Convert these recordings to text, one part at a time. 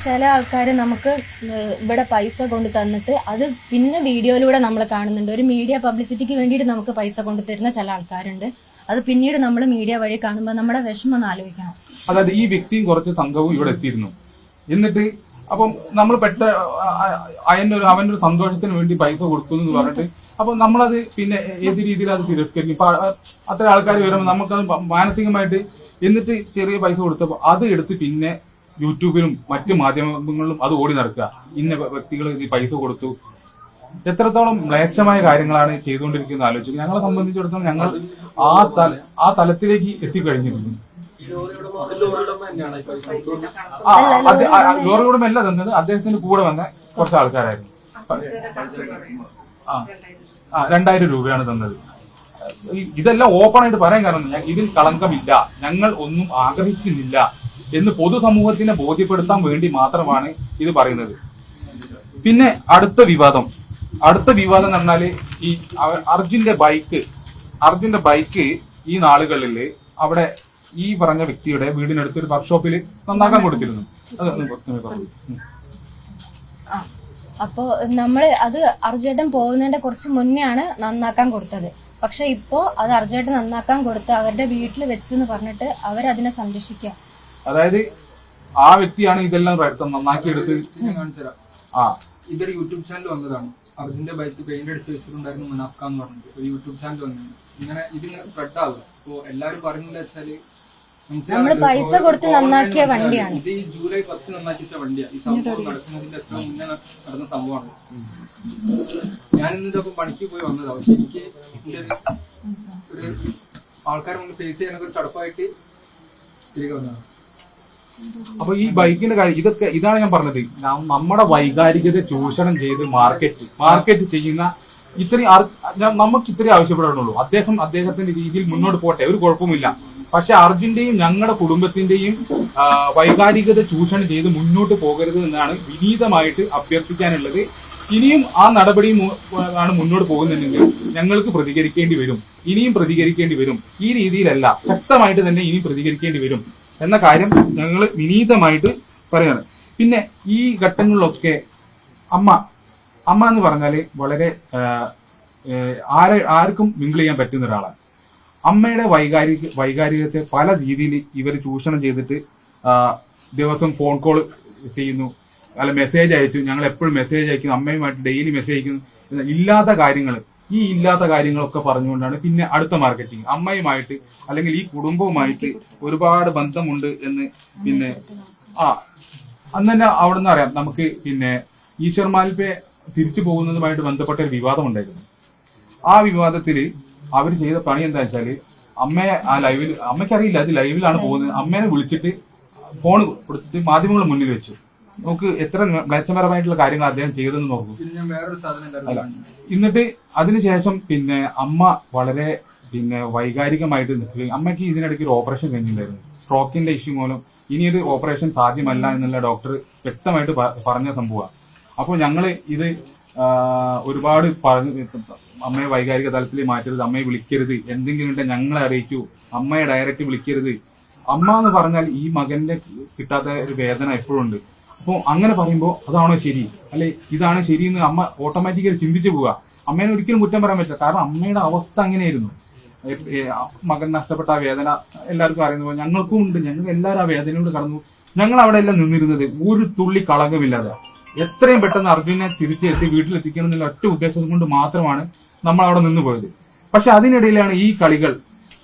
ചില ആൾക്കാർ നമുക്ക് ഇവിടെ പൈസ കൊണ്ട് തന്നിട്ട് അത് പിന്നെ വീഡിയോയിലൂടെ നമ്മൾ കാണുന്നുണ്ട്. ഒരു മീഡിയ പബ്ലിസിറ്റിക്ക് വേണ്ടിയിട്ട് നമുക്ക് പൈസ കൊണ്ട് തരുന്ന ചില ആൾക്കാരുണ്ട്. അത് പിന്നീട് നമ്മൾ മീഡിയ വഴി കാണുമ്പോൾ നമ്മുടെ വിഷമം ഒന്ന് ആലോചിക്കണം. അതായത് ഈ വ്യക്തിയും കുറച്ച് സംഘവും ഇവിടെ എത്തിയിരുന്നു. എന്നിട്ട് അപ്പം നമ്മൾ അവന്റെ ഒരു സന്തോഷത്തിന് വേണ്ടി പൈസ കൊടുക്കുന്നു എന്ന് പറഞ്ഞിട്ട് അപ്പൊ നമ്മളത് പിന്നെ ഏത് രീതിയിൽ അത് തിരസ്കരിക്കും. ഇപ്പൊ അത്ര ആൾക്കാർ വരുമ്പോൾ നമുക്കത് മാനസികമായിട്ട് എന്നിട്ട് ചെറിയ പൈസ കൊടുത്തപ്പോൾ അത് എടുത്ത് പിന്നെ യൂട്യൂബിലും മറ്റു മാധ്യമങ്ങളിലും അത് ഓടി നടക്കുക. ഇന്ന വ്യക്തികൾ ഈ പൈസ കൊടുത്തു. എത്രത്തോളം മ്ലേച്ഛമായ കാര്യങ്ങളാണ് ചെയ്തുകൊണ്ടിരിക്കുന്നത് ആലോചിക്കുക. ഞങ്ങളെ സംബന്ധിച്ചിടത്തോളം ഞങ്ങൾ ആ തലത്തിലേക്ക് എത്തിക്കഴിഞ്ഞിരുന്നു. ലോറി ഉടമല്ല തന്നത്, അദ്ദേഹത്തിന്റെ കൂടെ വന്ന കുറച്ച് ആൾക്കാരായിരുന്നു. 2000 രൂപയാണ് തന്നത്. ഇതെല്ലാം ഓപ്പൺ ആയിട്ട് പറയാൻ കാരണം ഇതിൽ കളങ്കമില്ല, ഞങ്ങൾ ഒന്നും ആഗ്രഹിക്കുന്നില്ല എന്ന് പൊതുസമൂഹത്തിനെ ബോധ്യപ്പെടുത്താൻ വേണ്ടി മാത്രമാണ് ഇത് പറയുന്നത്. പിന്നെ അടുത്ത വിവാദം എന്ന് പറഞ്ഞാല് ഈ അർജുന്റെ ബൈക്ക് ഈ നാളുകളിൽ അവിടെ ഈ പറഞ്ഞ വ്യക്തിയുടെ വീടിനടുത്ത് ഒരു വർക്ക്ഷോപ്പിൽ നന്നാക്കാൻ കൊടുത്തിരുന്നു. അപ്പോ അത് അർജുവേട്ടൻ പോകുന്നതിന്റെ കുറച്ച് മുന്നെയാണ് നന്നാക്കാൻ കൊടുത്തത്. പക്ഷെ ഇപ്പോ അത് അർജുവേട്ടൻ നന്നാക്കാൻ കൊടുത്ത് അവരുടെ വീട്ടിൽ വെച്ചെന്ന് പറഞ്ഞിട്ട് അവരതിനെ സംരക്ഷിക്കുക. അതായത് ആ വ്യക്തിയാണ് ഇതെല്ലാം നന്നാക്കിയെടുത്ത് ഇതൊരു യൂട്യൂബ് ചാനൽ വന്നതാണ്. അർജുന്റെ ബൈക്ക് പെയിന്റ് അടിച്ച് വെച്ചിട്ടുണ്ടായിരുന്നു മനാഫ്ക എന്ന് പറഞ്ഞിട്ട് ഒരു യൂട്യൂബ് ചാനൽ വന്നതാണ്. ഇതിങ്ങനെ സ്പ്രെഡ് ആവുക. അപ്പോ എല്ലാരും പറഞ്ഞില്ല വെച്ചാല് നമ്മള് പൈസ കൊടുത്ത് നന്നാക്കിയ വണ്ടിയാണ്. ഇത് ഈ ജൂലൈ 10 നന്നാക്കിച്ച വണ്ടിയാണ്. ഈ സംഭവം നടക്കുന്നതിന്റെ എത്ര മുന്നേ നടന്ന സംഭവമാണ്. ഞാൻ ഇന്നിപ്പോ പണിക്ക് പോയി വന്നതാണ്. പക്ഷെ എനിക്ക് ഒരു ആൾക്കാരെ മുന്നിൽ ഫേസ് ചെയ്യാനൊക്കെ ഒരു ചടപ്പായിട്ട് തിരികെ വന്നതാണ്. അപ്പൊ ഈ ബൈക്കിന്റെ കാര്യം ഇതാണ് ഞാൻ പറഞ്ഞത്. നമ്മുടെ വൈകാരികത ചൂഷണം ചെയ്ത് മാർക്കറ്റ് ചെയ്യുന്ന നമുക്ക് ഇത്രയും ആവശ്യപ്പെടാനുള്ളൂ. അദ്ദേഹത്തിന്റെ രീതിയിൽ മുന്നോട്ട് പോട്ടെ, ഒരു കുഴപ്പമില്ല. പക്ഷെ അർജുന്റെയും ഞങ്ങളുടെ കുടുംബത്തിന്റെയും വൈകാരികത ചൂഷണം ചെയ്ത് മുന്നോട്ട് പോകരുത് എന്നാണ് വിനീതമായിട്ട് അഭ്യർത്ഥിക്കാനുള്ളത്. ഇനിയും ആ നടപടിയും ആണ് മുന്നോട്ട് പോകുന്നുണ്ടെങ്കിൽ ഞങ്ങൾക്ക് പ്രതികരിക്കേണ്ടി വരും, ഇനിയും പ്രതികരിക്കേണ്ടി വരും. ഈ രീതിയിലല്ല, ശക്തമായിട്ട് തന്നെ ഇനിയും പ്രതികരിക്കേണ്ടി വരും എന്ന കാര്യം ഞങ്ങൾ വിനീതമായിട്ട് പറയാണ്. പിന്നെ ഈ ഘട്ടങ്ങളിലൊക്കെ അമ്മ എന്ന് പറഞ്ഞാല് വളരെ ആർക്കും മിങ്കിൾ ചെയ്യാൻ പറ്റുന്ന ഒരാളാണ്. അമ്മയുടെ വൈകാരികത്തെ പല രീതിയിൽ ഇവർ ചൂഷണം ചെയ്തിട്ട് ദിവസം ഫോൺ കോൾ ചെയ്യുന്നു, അല്ല മെസ്സേജ് അയച്ചു. ഞങ്ങൾ എപ്പോഴും മെസ്സേജ് അയക്കുന്നു, അമ്മയുമായിട്ട് ഡെയിലി മെസ്സേജ് അയക്കുന്നു. ഇല്ലാത്ത കാര്യങ്ങളൊക്കെ പറഞ്ഞുകൊണ്ടാണ് പിന്നെ അടുത്ത മാർക്കറ്റിംഗ്. അമ്മയുമായിട്ട് അല്ലെങ്കിൽ ഈ കുടുംബവുമായിട്ട് ഒരുപാട് ബന്ധമുണ്ട് എന്ന് പിന്നെ അന്ന് തന്നെ അവിടെ നിന്ന് അറിയാം നമുക്ക്. പിന്നെ ഈശ്വർ മാൽപേ തിരിച്ചു പോകുന്നതുമായിട്ട് ബന്ധപ്പെട്ട ഒരു വിവാദം ഉണ്ടായിരുന്നു. ആ വിവാദത്തിൽ അവർ ചെയ്ത പണി എന്താ വെച്ചാല് അമ്മയെ അമ്മയ്ക്കറിയില്ല അത് ലൈവിലാണ് പോകുന്നത്. അമ്മേനെ വിളിച്ചിട്ട് ഫോൺ കൊടുത്തിട്ട് മാധ്യമങ്ങളുടെ മുന്നിൽ വെച്ചു. നമുക്ക് എത്ര മെച്ചപരമായിട്ടുള്ള കാര്യങ്ങൾ അദ്ദേഹം ചെയ്തെന്ന് നോക്കൂ. എന്നിട്ട് അതിനുശേഷം പിന്നെ അമ്മ വളരെ പിന്നെ വൈകാരികമായിട്ട് നിൽക്കുകയും അമ്മയ്ക്ക് ഇതിനിടയ്ക്ക് ഒരു ഓപ്പറേഷൻ കഴിഞ്ഞിട്ടുണ്ടായിരുന്നു. സ്ട്രോക്കിന്റെ ഇഷ്യൂ മൂലം ഇനിയൊരു ഓപ്പറേഷൻ സാധ്യമല്ല എന്നുള്ള ഡോക്ടർ വ്യക്തമായിട്ട് പറഞ്ഞ സംഭവമാണ്. അപ്പോൾ ഞങ്ങള് ഇത് ഒരുപാട് അമ്മയെ വൈകാരിക തലത്തിൽ മാറ്റരുത്, അമ്മയെ വിളിക്കരുത്, എന്തെങ്കിലും ഉണ്ടെങ്കിൽ ഞങ്ങളെ അറിയിക്കൂ, അമ്മയെ ഡയറക്റ്റ് വിളിക്കരുത്. അമ്മ എന്ന് പറഞ്ഞാൽ ഈ മകന്റെ കിട്ടാത്ത ഒരു വേദന എപ്പോഴും ഉണ്ട്. അപ്പോൾ അങ്ങനെ പറയുമ്പോൾ അതാണോ ശരി, അല്ലെ ഇതാണ് ശരിയെന്ന് അമ്മ ഓട്ടോമാറ്റിക്കലി ചിന്തിച്ചു പോവുക. അമ്മേനെ ഒരിക്കലും കുറ്റം പറയാൻ പറ്റില്ല. കാരണം അമ്മയുടെ അവസ്ഥ അങ്ങനെയായിരുന്നു. മകൻ നഷ്ടപ്പെട്ട ആ വേദന എല്ലാവർക്കും അറിയുന്ന പോലെ ഞങ്ങൾക്കും ഉണ്ട്. ഞങ്ങൾ എല്ലാവരും ആ വേദനയോട് കടന്നു. ഞങ്ങൾ അവിടെ എല്ലാം നിന്നിരുന്നത് ഒരു തുള്ളി കളങ്കമില്ലാതെ എത്രയും പെട്ടെന്ന് അർജുനെ തിരിച്ചെത്തി വീട്ടിലെത്തിക്കണം എന്നുള്ള ഒറ്റ ഉദ്ദേശം കൊണ്ട് മാത്രമാണ് നമ്മൾ അവിടെ നിന്ന് പോയത്. പക്ഷെ അതിനിടയിലാണ് ഈ കളികൾ.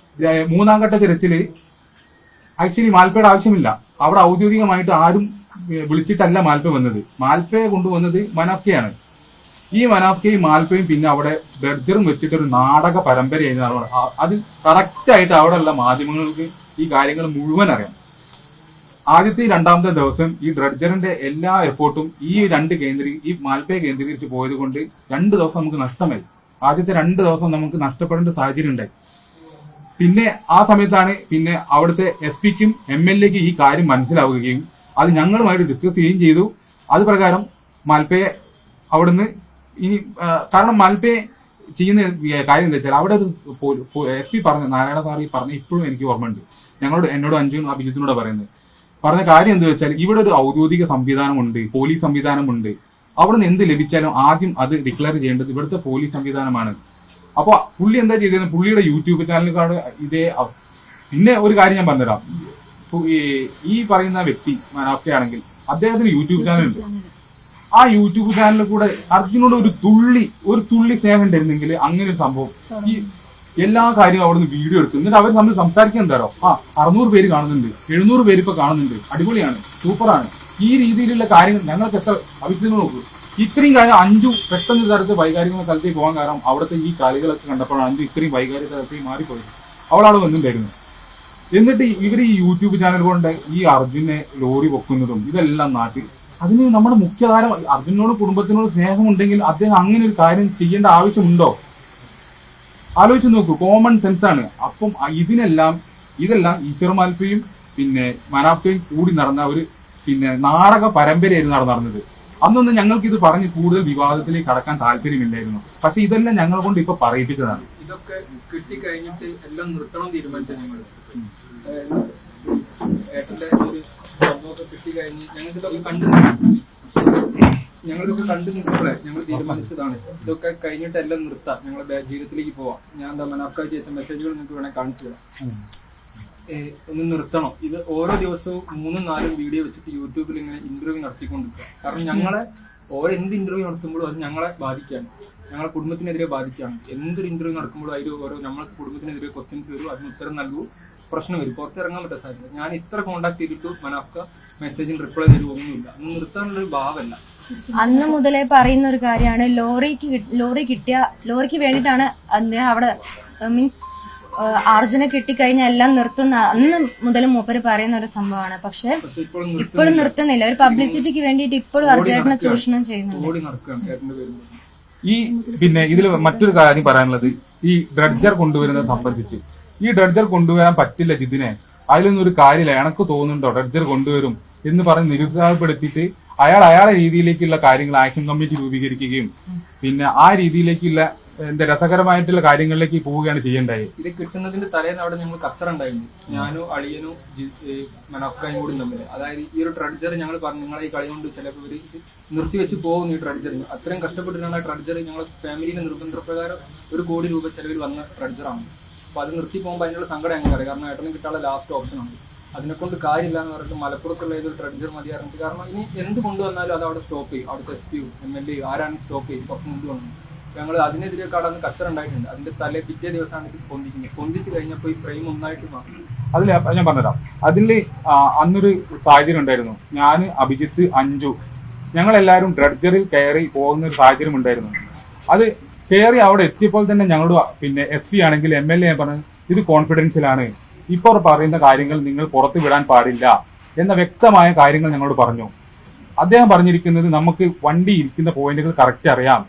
3ാം ഘട്ട തിരച്ചില് ആക്ച്വലി മാൽപ്പയുടെ ആവശ്യമില്ല. അവിടെ ഔദ്യോഗികമായിട്ട് ആരും വിളിച്ചിട്ടല്ല മാൽപ്പ വന്നത്. മാൽപ്പയെ കൊണ്ടുവന്നത് മനാഫ്കയാണ്. ഈ മനാഫ്കയും മാൽപ്പയും പിന്നെ അവിടെ ഡ്രഡ്ജറും വെച്ചിട്ടൊരു നാടക പരമ്പരയായിരുന്നു. അത് കറക്റ്റായിട്ട് അവിടെയുള്ള മാധ്യമങ്ങൾക്ക് ഈ കാര്യങ്ങൾ മുഴുവൻ അറിയാം. ആദ്യത്തെ 2ാമത്തെ ദിവസം ഈ ഡ്രഡ്ജറിന്റെ എല്ലാ എഫേർട്ടും ഈ മാൽപ്പയെ കേന്ദ്രീകരിച്ച് പോയത് കൊണ്ട് 2 ദിവസം നമുക്ക് നഷ്ടമായി. ആദ്യത്തെ 2 ദിവസം നമുക്ക് നഷ്ടപ്പെടേണ്ട സാഹചര്യം ഉണ്ടായി. പിന്നെ ആ സമയത്താണ് പിന്നെ അവിടുത്തെ SP-ക്കും MLA-ക്കും ഈ കാര്യം മനസ്സിലാവുകയും അത് ഞങ്ങളുമായിട്ട് ഡിസ്കസ് ചെയ്യുകയും ചെയ്തു. അത് പ്രകാരം മാൽപ്പയെ അവിടുന്ന് ഇനി കാരണം മാൽപ്പയെ ചെയ്യുന്ന കാര്യം എന്താ വെച്ചാൽ അവിടെ ഒരു SP പറഞ്ഞ നാരായണ സാർ പറഞ്ഞ ഇപ്പോഴും എനിക്ക് ഓർമ്മയുണ്ട്. എന്നോട് അഞ്ജുനും അഭിജിത്തിനോട് പറയുന്നത് പറഞ്ഞ കാര്യം എന്താ വെച്ചാൽ ഇവിടെ ഒരു ഔദ്യോഗിക സംവിധാനമുണ്ട്, പോലീസ് സംവിധാനമുണ്ട്. അവിടെ നിന്ന് എന്ത് ലഭിച്ചാലും ആദ്യം അത് ഡിക്ലെയർ ചെയ്യേണ്ടത് ഇവിടുത്തെ പോലീസ് സംവിധാനമാണ്. അപ്പൊ പുള്ളി എന്താ ചെയ്തത്, പുള്ളിയുടെ യൂട്യൂബ് ചാനലിലാണ് ഇതേ. പിന്നെ ഒരു കാര്യം ഞാൻ പറഞ്ഞുതരാം. ഈ പറയുന്ന വ്യക്തി മനാഫ്കയാണെങ്കിൽ അദ്ദേഹത്തിന് യൂട്യൂബ് ചാനലുണ്ട്. ആ യൂട്യൂബ് ചാനലിൽ കൂടെ അർജുനോട് ഒരു തുള്ളി സ്നേഹം ഉണ്ടായിരുന്നെങ്കിൽ അങ്ങനെ ഒരു സംഭവം ഈ എല്ലാ കാര്യവും അവിടുന്ന് വീഡിയോ എടുക്കും. എന്നിട്ട് അവർ തമ്മിൽ സംസാരിക്കാൻ എന്താറോ, 600 പേര് കാണുന്നുണ്ട്, 700 പേര് ഇപ്പൊ കാണുന്നുണ്ട്, അടിപൊളിയാണ്, സൂപ്പറാണ്. ഈ രീതിയിലുള്ള കാര്യങ്ങൾ ഞങ്ങൾക്ക് എത്ര അഭിപ്രായം നോക്കൂ. ഇത്രയും കാര്യം അഞ്ചു പെട്ടെന്ന് തരത്തിൽ വൈകാരിക തലത്തിൽ പോകാൻ കാരണം അവിടുത്തെ ഈ കളികളൊക്കെ കണ്ടപ്പോഴാണ് അഞ്ചു ഇത്രയും വൈകാരിക തലത്തിൽ മാറിപ്പോയത്. അവളാണ് വന്നിട്ടുണ്ടായിരുന്നു. എന്നിട്ട് ഇവർ ഈ യൂട്യൂബ് ചാനൽ കൊണ്ട് ഈ അർജുനെ ലോറി പൊക്കുന്നതും ഇതെല്ലാം നാട്ടിൽ അതിന് നമ്മുടെ മുഖ്യധാര അർജുനോട് കുടുംബത്തിനോട് സ്നേഹമുണ്ടെങ്കിൽ അദ്ദേഹം അങ്ങനെ ഒരു കാര്യം ചെയ്യേണ്ട ആവശ്യമുണ്ടോ? ആലോചിച്ച് നോക്കൂ, കോമൺ സെൻസ് ആണ്. അപ്പം ഇതെല്ലാം ഈശ്വർ മാൽപ്പയും പിന്നെ മനാഫ്കയും കൂടി നടന്ന ഒരു നാടക പരമ്പരയായിരുന്നു നടന്നത്. അന്നൊന്നും ഞങ്ങൾക്ക് ഇത് പറഞ്ഞ് കൂടുതൽ വിവാദത്തിലേക്ക് കടക്കാൻ താല്പര്യമില്ലായിരുന്നു. പക്ഷെ ഇതെല്ലാം ഞങ്ങളെ കൊണ്ട് ഇപ്പൊ പറയിപ്പിച്ചതാണ്. ഇതൊക്കെ കിട്ടിക്കഴിഞ്ഞിട്ട് എല്ലാം നിർത്തണം തീരുമാനിച്ചത് ഞങ്ങൾ. ഏട്ടന്റെ ഒരു സംഭവമൊക്കെ കിട്ടിക്കഴിഞ്ഞ് ഞങ്ങൾക്കിതൊക്കെ കണ്ടു നിൽക്കുമ്പോഴേ ഞങ്ങൾ തീരുമാനിച്ചതാണ് ഇതൊക്കെ കഴിഞ്ഞിട്ട് എല്ലാം നിർത്താം, ഞങ്ങളുടെ ജീവിതത്തിലേക്ക് പോവാം. ഞാൻ എന്താ മനാഫ്ക ചെയ്ത മെസ്സേജുകൾ നിങ്ങൾക്ക് വേണേൽ കാണിച്ചു തരാം. ഒന്ന് നിർത്തണം. ഇത് ഓരോ ദിവസവും 3-4 വീഡിയോ വെച്ചിട്ട് യൂട്യൂബിൽ ഇങ്ങനെ ഇന്റർവ്യൂ നടത്തിക്കൊണ്ടിരിക്കുക. കാരണം ഞങ്ങളെ എന്ത് ഇന്റർവ്യൂ നടത്തുമ്പോഴും അത് ഞങ്ങളെ ബാധിക്കാണ്, ഞങ്ങളെ കുടുംബത്തിനെതിരെ ബാധിക്കാണ്. എന്തൊരു ഇന്റർവ്യൂ നടക്കുമ്പോഴും അതിൽ ഓരോ നമ്മൾക്ക് കുടുംബത്തിനെതിരെ ക്വസ്റ്റ്യൻസ് വരും, അതിന് ഉത്തരം നൽകൂ, പ്രശ്നം വരും, പുറത്തിറങ്ങാൻ പറ്റാത്ത സാധ്യത. ഞാൻ ഇത്ര കോൺടാക്ട് ചെയ്തിട്ട് മനാഫ്ക മെസ്സേജിന് റിപ്ലൈ തരും ഒന്നുമില്ല. അന്ന് നിർത്താനുള്ളൊരു ഭാവമല്ല. അന്ന് മുതലേ പറയുന്ന ഒരു കാര്യമാണ്, ലോറിക്ക് വേണ്ടിയിട്ടാണ് അവിടെ മീൻസ് അർജുനെ കിട്ടിക്കഴിഞ്ഞാൽ എല്ലാം നിർത്തുന്ന അന്ന് മുതൽ മൂപ്പര് പറയുന്ന ഒരു സംഭവമാണ്. പക്ഷെ ഇപ്പോഴും നിർത്തുന്നില്ല. ഒരു പബ്ലിസിറ്റിക്ക് വേണ്ടിയിട്ട് ഇപ്പോഴും അർജുനേട്ടനെ ചൂഷണം ചെയ്യുന്നുണ്ട്. ഈ ഇതിൽ മറ്റൊരു കാര്യം പറയാനുള്ളത്, ഈ ഡ്രഡ്ജർ കൊണ്ടുവരുന്നത് സംബന്ധിച്ച് ഈ ഡ്രഡ്ജർ കൊണ്ടുവരാൻ പറ്റില്ല ജിതിനെ, അതിലൊന്നും ഒരു കാര്യമില്ല, എനക്ക് തോന്നുന്നുണ്ടോ ഡ്രഡ്ജർ കൊണ്ടുവരും എന്ന് പറഞ്ഞ് നിരുത്സാഹപ്പെടുത്തിയിട്ട് അയാളെ രീതിയിലേക്കുള്ള കാര്യങ്ങൾ ആക്ഷൻ കമ്മിറ്റി രൂപീകരിക്കുകയും പിന്നെ ആ രീതിയിലേക്കുള്ള രസകരമായിട്ടുള്ള കാര്യങ്ങളിലേക്ക് പോവുകയാണ് ചെയ്യേണ്ടത്. ഇത് കിട്ടുന്നതിന്റെ തലേന്ന് അവിടെ ഞങ്ങൾ കച്ചറുണ്ടായിരുന്നു, ഞാനും അളിയനും മനാഫ്കയും കൂടി തമ്മിൽ. അതായത് ഈ ഒരു ട്രഡ്ജർ ഞങ്ങൾ പറഞ്ഞു, നിങ്ങളെ ഈ കളി കൊണ്ട് ചിലപ്പോൾ ഇവർ നിർത്തിവെച്ച് പോകുന്നു. ഈ ട്രഡ്ജറിന് അത്രയും കഷ്ടപ്പെട്ടിട്ടാണ് ആ ട്രഡ്ജർ ഞങ്ങളുടെ ഫാമിലിയിലെ നിർബന്ധപ്രകാരം 1 കോടി രൂപ ചെലവിൽ വന്ന ട്രഡ്ജറാണ്. അപ്പൊ അത് നിർത്തി പോകുമ്പോൾ അതിനുള്ള സങ്കടം ഞങ്ങൾക്ക് അറിയാം. കാരണം ഏട്ടന് കിട്ടാനുള്ള ലാസ്റ്റ് ഓപ്ഷനാണ്. അതിനെക്കൊണ്ട് കാര്യമില്ല എന്ന് പറഞ്ഞിട്ട് മലപ്പുറത്തുള്ള ഏതൊരു ട്രഡ്ജർ മതി പറഞ്ഞിട്ട്, കാരണം ഇനി എന്ത് കൊണ്ടുവന്നാലും അത് അവിടെ സ്റ്റോപ്പ് ചെയ്യും. അവിടുത്തെ SP MLA ആരാണ് സ്റ്റോപ്പ് ചെയ്യും, പുറത്ത് കൊണ്ടുവന്നു. ഞങ്ങൾ അതിനെതിരെ കടന്ന് കച്ചറുണ്ടായിട്ടുണ്ട്. അതിന്റെ പിറ്റേ ദിവസമാണ് ഇത് പൊന്തിച്ച് കഴിഞ്ഞപ്പോൾ ഈ ഫ്രെയിം ഒന്നായിട്ട് മാറി. അതിൽ ഞാൻ പറഞ്ഞുതരാം. അതിൽ അന്നൊരു സാഹചര്യം ഉണ്ടായിരുന്നു. ഞാൻ, അഭിജിത്ത്, അഞ്ജു ഞങ്ങളെല്ലാവരും ഡ്രഡ്ജറിൽ കയറി പോകുന്ന ഒരു സാഹചര്യം ഉണ്ടായിരുന്നു. അത് കയറി അവിടെ എത്തിയപ്പോൾ തന്നെ ഞങ്ങളോട് SP ആണെങ്കിൽ MLA പറഞ്ഞത് ഇത് കോൺഫിഡൻഷ്യലാണ്, ഇപ്പോൾ പറയുന്ന കാര്യങ്ങൾ നിങ്ങൾ പുറത്തു വിടാൻ പാടില്ല എന്ന വ്യക്തമായ കാര്യങ്ങൾ ഞങ്ങളോട് പറഞ്ഞു. അദ്ദേഹം പറഞ്ഞിരിക്കുന്നത് നമുക്ക് വണ്ടി ഇരിക്കുന്ന പോയിന്റുകൾ കറക്റ്റ് അറിയാം.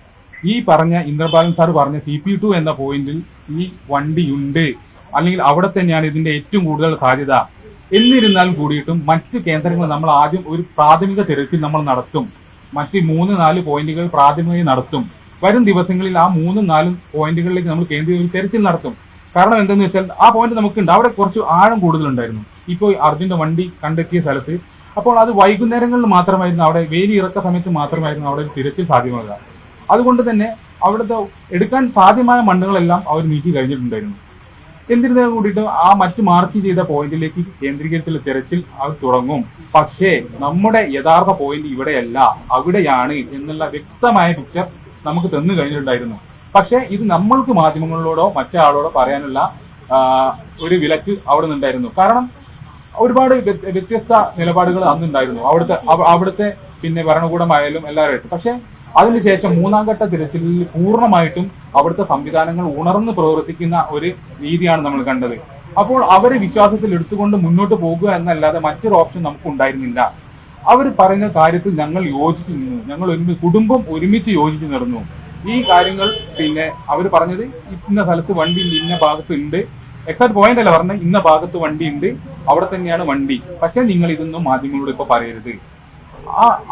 ഈ പറഞ്ഞ ഇന്ദ്രപാലൻ സാർ പറഞ്ഞ CP2 എന്ന പോയിന്റിൽ ഈ വണ്ടിയുണ്ട്, അല്ലെങ്കിൽ അവിടെ തന്നെയാണ് ഇതിന്റെ ഏറ്റവും കൂടുതൽ സാധ്യത. എന്നിരുന്നാലും കൂടിയിട്ടും മറ്റു കേന്ദ്രങ്ങൾ നമ്മൾ ആദ്യം ഒരു പ്രാഥമിക തിരച്ചിൽ നമ്മൾ നടത്തും. മറ്റ് 3-4 പോയിന്റുകൾ പ്രാഥമികമായി നടത്തും. വരും ദിവസങ്ങളിൽ ആ 3-4 പോയിന്റുകളിലേക്ക് നമ്മൾ കേന്ദ്രീകരിച്ച് തിരച്ചിൽ നടത്തും. കാരണം എന്തെന്ന് വെച്ചാൽ ആ പോയിന്റ് നമുക്കുണ്ട്, അവിടെ കുറച്ച് ആഴം കൂടുതലുണ്ടായിരുന്നു ഇപ്പോൾ അർജുന്റെ വണ്ടി കണ്ടെത്തിയ സ്ഥലത്ത്. അപ്പോൾ അത് വൈകുന്നേരങ്ങളിൽ മാത്രമായിരുന്നു, അവിടെ വേലി ഇറക്ക സമയത്ത് മാത്രമായിരുന്നു അവിടെ തിരച്ചിൽ സാധ്യമാകുക. അതുകൊണ്ട് തന്നെ അവിടുത്തെ എടുക്കാൻ സാധ്യമായ മണ്ണുകളെല്ലാം അവർ നീക്കി കഴിഞ്ഞിട്ടുണ്ടായിരുന്നു. എന്നിരുന്നാലും കൂടിയിട്ട് ആ മറ്റു മാർക്ക് ചെയ്ത പോയിന്റിലേക്ക് കേന്ദ്രീകരിച്ചുള്ള തിരച്ചിൽ അവർ തുടങ്ങും. പക്ഷേ നമ്മുടെ യഥാർത്ഥ പോയിന്റ് ഇവിടെയല്ല, അവിടെയാണ് എന്നുള്ള വ്യക്തമായ പിക്ചർ നമുക്ക് തന്നു കഴിഞ്ഞിട്ടുണ്ടായിരുന്നു. പക്ഷെ ഇത് നമ്മൾക്ക് മാധ്യമങ്ങളോടോ മറ്റാളോടോ പറയാനുള്ള ഒരു വിലക്ക് അവിടെ നിന്നുണ്ടായിരുന്നു. കാരണം ഒരുപാട് വ്യത്യസ്ത നിലപാടുകൾ അന്നുണ്ടായിരുന്നു അവിടുത്തെ ഭരണകൂടമായാലും എല്ലാവരും. പക്ഷെ അതിനുശേഷം 3ാം ഘട്ട തിരച്ചിലിൽ പൂർണ്ണമായിട്ടും അവിടുത്തെ സംവിധാനങ്ങൾ ഉണർന്ന് പ്രവർത്തിക്കുന്ന ഒരു രീതിയാണ് നമ്മൾ കണ്ടത്. അപ്പോൾ അവരെ വിശ്വാസത്തിൽ എടുത്തുകൊണ്ട് മുന്നോട്ട് പോകുക എന്നല്ലാതെ മറ്റൊരു ഓപ്ഷൻ നമുക്ക് ഉണ്ടായിരുന്നില്ല. അവർ പറയുന്ന കാര്യത്തിൽ ഞങ്ങൾ യോജിച്ചു നിന്നു, ഞങ്ങൾ കുടുംബം ഒരുമിച്ച് യോജിച്ചു നടന്നു. ഈ കാര്യങ്ങൾ അവർ പറഞ്ഞത് ഇന്ന സ്ഥലത്ത് വണ്ടി ഇന്ന ഭാഗത്ത് ഉണ്ട്, എക്സാക്ട് പോയിന്റ് അല്ല പറഞ്ഞത്, ഇന്ന ഭാഗത്ത് വണ്ടി ഉണ്ട്, അവിടെ തന്നെയാണ് വണ്ടി. പക്ഷെ നിങ്ങൾ ഇതൊന്നും മാധ്യമങ്ങളോട് ഇപ്പൊ പറയരുത്.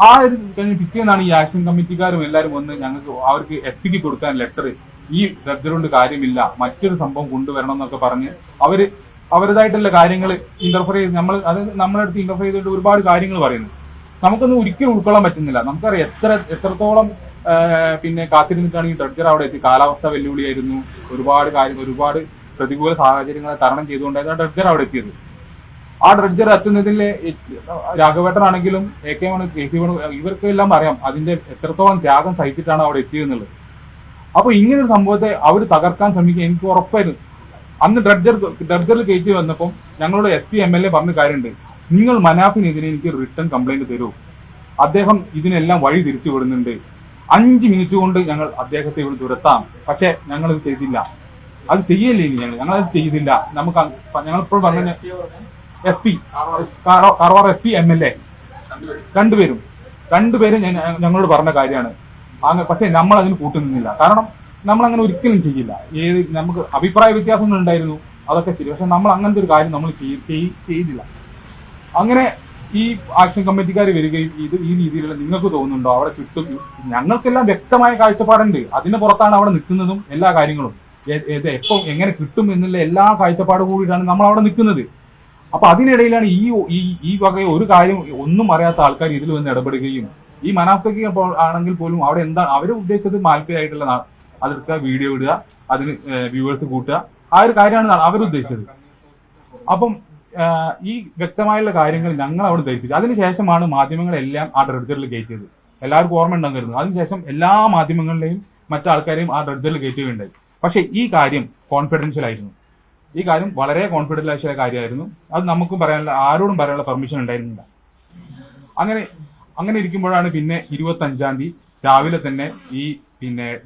ആ ഒരു പിറ്റേന്നാണ് ഈ ആക്ഷൻ കമ്മിറ്റിക്കാരും എല്ലാവരും വന്ന് ഞങ്ങൾക്ക് അവർക്ക് എത്തിക്ക് കൊടുക്കാൻ ലെറ്റർ, ഈ ഡ്രഡ്ജർ കൊണ്ട് കാര്യമില്ല, മറ്റൊരു സംഭവം കൊണ്ടുവരണം എന്നൊക്കെ പറഞ്ഞ് അവര് അവരുടേതായിട്ടുള്ള കാര്യങ്ങൾ ഇന്റർഫിയർ ചെയ്ത് നമ്മളെ അടുത്ത് ഇന്റർഫിയർ ചെയ്തിട്ട് ഒരുപാട് കാര്യങ്ങൾ പറയുന്നു. നമുക്കൊന്നും ഒരിക്കലും ഉൾക്കൊള്ളാൻ പറ്റുന്നില്ല. നമുക്കറിയാം എത്രത്തോളം പിന്നെ കാത്തിരുന്നിട്ടാണ് ഈ ഡ്രഡ്ജർ അവിടെ എത്തി. കാലാവസ്ഥ വെല്ലുവിളിയായിരുന്നു, ഒരുപാട് പ്രതികൂല സാഹചര്യങ്ങളെ തരണം ചെയ്തുകൊണ്ടായിരുന്നു ആ ഡ്രഡ്ജർ അവിടെ എത്തിയത്. ആ ഡ്രഡ്ജർ എത്തുന്നതിൽ രാഘവേട്ടനാണെങ്കിലും AK ഇവർക്കെല്ലാം അറിയാം അതിന്റെ എത്രത്തോളം ത്യാഗം സഹിച്ചിട്ടാണ് അവിടെ എത്തിയതെന്നുള്ളത്. അപ്പൊ ഇങ്ങനൊരു സംഭവത്തെ അവർ തകർക്കാൻ ശ്രമിക്കുക എനിക്ക് ഉറപ്പായിരുന്നു. അന്ന് ഡ്രഡ്ജറിൽ കയറ്റി വന്നപ്പം ഞങ്ങളോട് SP MLA പറഞ്ഞ കാര്യമുണ്ട്, നിങ്ങൾ മനാഫിനെതിരെ എനിക്ക് റിട്ടേൺ കംപ്ലൈന്റ് തരൂ, അദ്ദേഹം ഇതിനെല്ലാം വഴി തിരിച്ചു വിടുന്നുണ്ട്, 5 മിനിറ്റ് കൊണ്ട് ഞങ്ങൾ അദ്ദേഹത്തെ ഇവിടെ തുരത്താം. പക്ഷെ ഞങ്ങളത് ചെയ്തില്ല. അത് ചെയ്യല്ലേ ഇനി ഞങ്ങളത് ചെയ്തില്ല. ഞങ്ങളിപ്പോൾ പറഞ്ഞ SP കാർവാർ SP MLA രണ്ടുപേരും ഞങ്ങളോട് പറഞ്ഞ കാര്യമാണ്. പക്ഷെ നമ്മൾ അതിന് കൂട്ടുനിന്നില്ല. കാരണം നമ്മൾ അങ്ങനെ ഒരിക്കലും ചെയ്യില്ല. നമുക്ക് അഭിപ്രായ വ്യത്യാസങ്ങൾ ഉണ്ടായിരുന്നു, അതൊക്കെ ശരി. പക്ഷെ നമ്മൾ അങ്ങനത്തെ ഒരു കാര്യം നമ്മൾ ചെയ്തില്ല. അങ്ങനെ ഈ ആക്ഷൻ കമ്മിറ്റിക്കാർ വരികയും ഈ രീതിയിലുള്ള നിങ്ങൾക്ക് തോന്നുന്നുണ്ടോ അവിടെ ചുറ്റും ഞങ്ങൾക്കെല്ലാം വ്യക്തമായ കാഴ്ചപ്പാടുണ്ട്. അതിന് പുറത്താണ് അവിടെ നിൽക്കുന്നതും എല്ലാ കാര്യങ്ങളും. എപ്പം എങ്ങനെ കിട്ടും എന്നുള്ള എല്ലാ കാഴ്ചപ്പാട് കൂടിയിട്ടാണ് നമ്മൾ അവിടെ നിൽക്കുന്നത്. അപ്പൊ അതിനിടയിലാണ് ഈ വക ഒരു കാര്യം ഒന്നും അറിയാത്ത ആൾക്കാർ ഇതിൽ വന്ന് ഇടപെടുകയും ഈ മനാഫ്തയ്ക്ക് ആണെങ്കിൽ പോലും അവിടെ എന്താ അവര് ഉദ്ദേശിച്ചത് മാൽപ്പയായിട്ടുള്ള അതെടുക്കുക, വീഡിയോ ഇടുക, അതിന് വ്യൂവേഴ്സ് കൂട്ടുക, ആ ഒരു കാര്യമാണ് അവരുദ്ദേശിച്ചത്. അപ്പം ഈ വ്യക്തമായുള്ള കാര്യങ്ങൾ ഞങ്ങൾ അവിടെ ധരിപ്പിച്ചു. അതിനുശേഷമാണ് മാധ്യമങ്ങളെല്ലാം ആ ഡ്രഡ്ജറിൽ കയറ്റിയത്. എല്ലാവർക്കും ഓർമ്മ ഉണ്ടാകും കരുതുന്നു. അതിനുശേഷം എല്ലാ മാധ്യമങ്ങളിലെയും മറ്റാൾക്കാരെയും ആ ഡ്രഡ്ജറിൽ കയറ്റുകയുണ്ടായി. പക്ഷെ ഈ കാര്യം കോൺഫിഡൻഷ്യൽ ആയിരുന്നു. ഈ കാര്യം വളരെ കോൺഫിഡൻഷ്യൽ കാര്യമായിരുന്നു. അത് നമുക്കും പറയാനുള്ള ആരോടും പറയാനുള്ള പെർമിഷൻ ഉണ്ടായിരുന്നില്ല. അങ്ങനെ ഇരിക്കുമ്പോഴാണ് പിന്നെ 25-ാം തീയതി രാവിലെ തന്നെ ഈ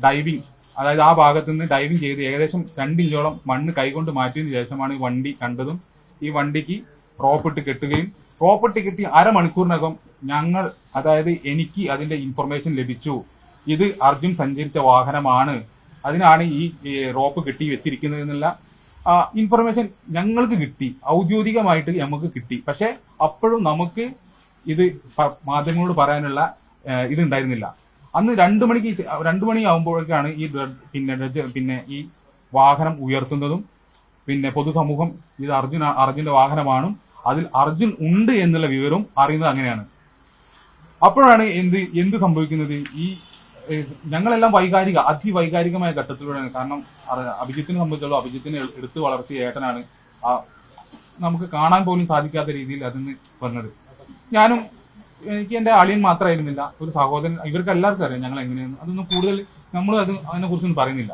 ഡൈവിംഗ്, അതായത് ആ ഭാഗത്ത് നിന്ന് ഡൈവിംഗ് ചെയ്ത് ഏകദേശം 2 ഇഞ്ചോളം മണ്ണ് കൈകൊണ്ട് മാറ്റിയതിനു ശേഷമാണ് ഈ വണ്ടി കണ്ടതും ഈ വണ്ടിക്ക് റോപ്പിട്ട് കെട്ടുകയും റോപ്പിട്ട് കെട്ടി അരമണിക്കൂറിനകം അതായത് എനിക്ക് അതിന്റെ ഇൻഫർമേഷൻ ലഭിച്ചു, ഇത് അർജുൻ സഞ്ചരിച്ച വാഹനമാണ്, അതിനാണ് ഈ റോപ്പ് കെട്ടി വെച്ചിരിക്കുന്നത് എന്നുള്ള ഇൻഫർമേഷൻ ഞങ്ങൾക്ക് കിട്ടി. ഔദ്യോഗികമായിട്ട് നമുക്ക് കിട്ടി. പക്ഷെ അപ്പോഴും നമുക്ക് ഇത് മാധ്യമങ്ങളോട് പറയാനുള്ള ഇതുണ്ടായിരുന്നില്ല. അന്ന് 2 മണിയാകുമ്പോഴേക്കാണ് ഈ ഈ വാഹനം ഉയർത്തുന്നതും പൊതുസമൂഹം ഇത് അർജുന്റെ വാഹനമാണ്, അതിൽ അർജുൻ ഉണ്ട് എന്നുള്ള വിവരം അറിയുന്നത് അങ്ങനെയാണ്. അപ്പോഴാണ് എന്ത് സംഭവിക്കുന്നത്, ഈ ഞങ്ങളെല്ലാം അതിവൈകാരികമായ ഘട്ടത്തിലൂടെയാണ്. കാരണം അഭിജിത്തിനെ സംബന്ധിച്ചുള്ള അഭിജിത്തിനെ എടുത്തു വളർത്തിയ ഏട്ടനാണ് നമുക്ക് കാണാൻ പോലും സാധിക്കാത്ത രീതിയിൽ അതിന് വന്നത്. എനിക്ക് എന്റെ അളിയൻ മാത്രമായിരുന്നില്ല, ഒരു സഹോദരൻ, ഇവർക്ക് എല്ലാവർക്കും അറിയാം ഞങ്ങൾ എങ്ങനെയാണ്. അതൊന്നും കൂടുതൽ നമ്മൾ അതിനെ കുറിച്ചൊന്നും പറയുന്നില്ല.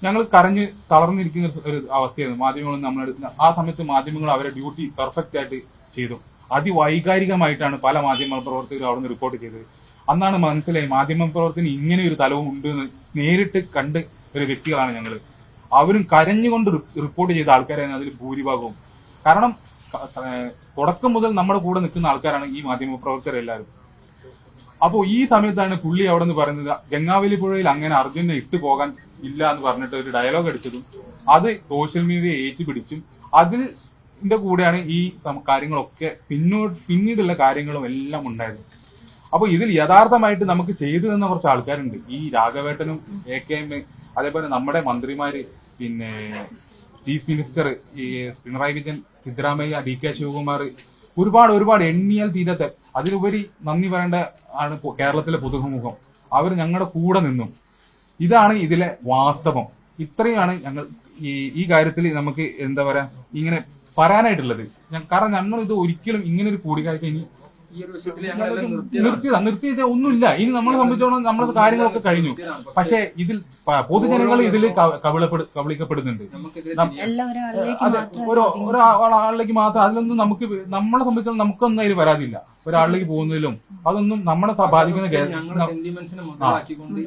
ഞങ്ങൾ കരഞ്ഞ് തളർന്നിരിക്കുന്ന ഒരു അവസ്ഥയായിരുന്നു. മാധ്യമങ്ങളും ആ സമയത്ത് മാധ്യമങ്ങൾ അവരുടെ ഡ്യൂട്ടി പെർഫെക്റ്റ് ആയിട്ട് ചെയ്തു. അതിവൈകാരികമായിട്ടാണ് പല മാധ്യമ പ്രവർത്തകരും അവിടെ നിന്ന് റിപ്പോർട്ട് ചെയ്തത്. അന്നാണ് മനസ്സിലായി മാധ്യമ പ്രവർത്തനം ഇങ്ങനെ ഒരു തലവും ഉണ്ട് എന്ന് നേരിട്ട് കണ്ട് ഒരു വ്യക്തികളാണ് ഞങ്ങൾ. അവരും കരഞ്ഞുകൊണ്ട് റിപ്പോർട്ട് ചെയ്ത ആൾക്കാരാണ് അതിൽ ഭൂരിഭാഗവും. കാരണം തുടക്കം മുതൽ നമ്മുടെ കൂടെ നിൽക്കുന്ന ആൾക്കാരാണ് ഈ മാധ്യമ പ്രവർത്തകരെല്ലാവരും. അപ്പോ ഈ സമയത്താണ് പുള്ളി അവിടെ നിന്ന് പറയുന്നത് ഗംഗാവലി പുഴയിൽ അങ്ങനെ അർജുനെ ഇട്ടു പോകാൻ ഇല്ല എന്ന് പറഞ്ഞിട്ട് ഒരു ഡയലോഗ് അടിച്ചതും അത് സോഷ്യൽ മീഡിയ ഏറ്റുപിടിച്ചും അതിന്റെ കൂടെയാണ് ഈ കാര്യങ്ങളൊക്കെ പിന്നീടുള്ള കാര്യങ്ങളും എല്ലാം ഉണ്ടായത്. അപ്പൊ ഇതിൽ യഥാർത്ഥമായിട്ട് നമുക്ക് ചെയ്തു തന്ന കുറച്ച് ആൾക്കാരുണ്ട്. ഈ രാഘവേട്ടനും AKM, അതേപോലെ നമ്മുടെ മന്ത്രിമാര്, ചീഫ് മിനിസ്റ്റർ ഈ പിണറായി വിജയൻ, സിദ്ധരാമയ്യ, DK ശിവകുമാർ, ഒരുപാട് എണ്ണിയാൽ തീരത്തെ. അതിലുപരി നന്ദി പറയേണ്ട ആണ് കേരളത്തിലെ പൊതുസമൂഹം. അവർ ഞങ്ങളുടെ കൂടെ നിന്നും. ഇതാണ് ഇതിലെ വാസ്തവം. ഇത്രയാണ് ഞങ്ങൾ ഈ കാര്യത്തിൽ നമുക്ക് എന്താ പറയാ ഇങ്ങനെ പറയാനായിട്ടുള്ളത്. കാരണം ഞങ്ങൾ ഇത് ഒരിക്കലും ഇങ്ങനെ ഒരു കൂടിക്കാഴ്ച ഇനി നിർത്തിയ ഒന്നുമില്ല. ഇനി നമ്മളെ സംബന്ധിച്ചോളം നമ്മളെ കാര്യങ്ങളൊക്കെ കഴിഞ്ഞു. പക്ഷെ ഇതിൽ പൊതുജനങ്ങൾ ഇതിൽ കബളിക്കപ്പെടുന്നുണ്ട്. ഒരാളിലേക്ക് മാത്രം അതിലൊന്നും നമ്മളെ സംബന്ധിച്ചോളം നമുക്കൊന്നും അതിൽ പരാതിയില്ല. ഒരാളിലേക്ക് പോകുന്നതിലും അതൊന്നും നമ്മളെ ബാധിക്കുന്ന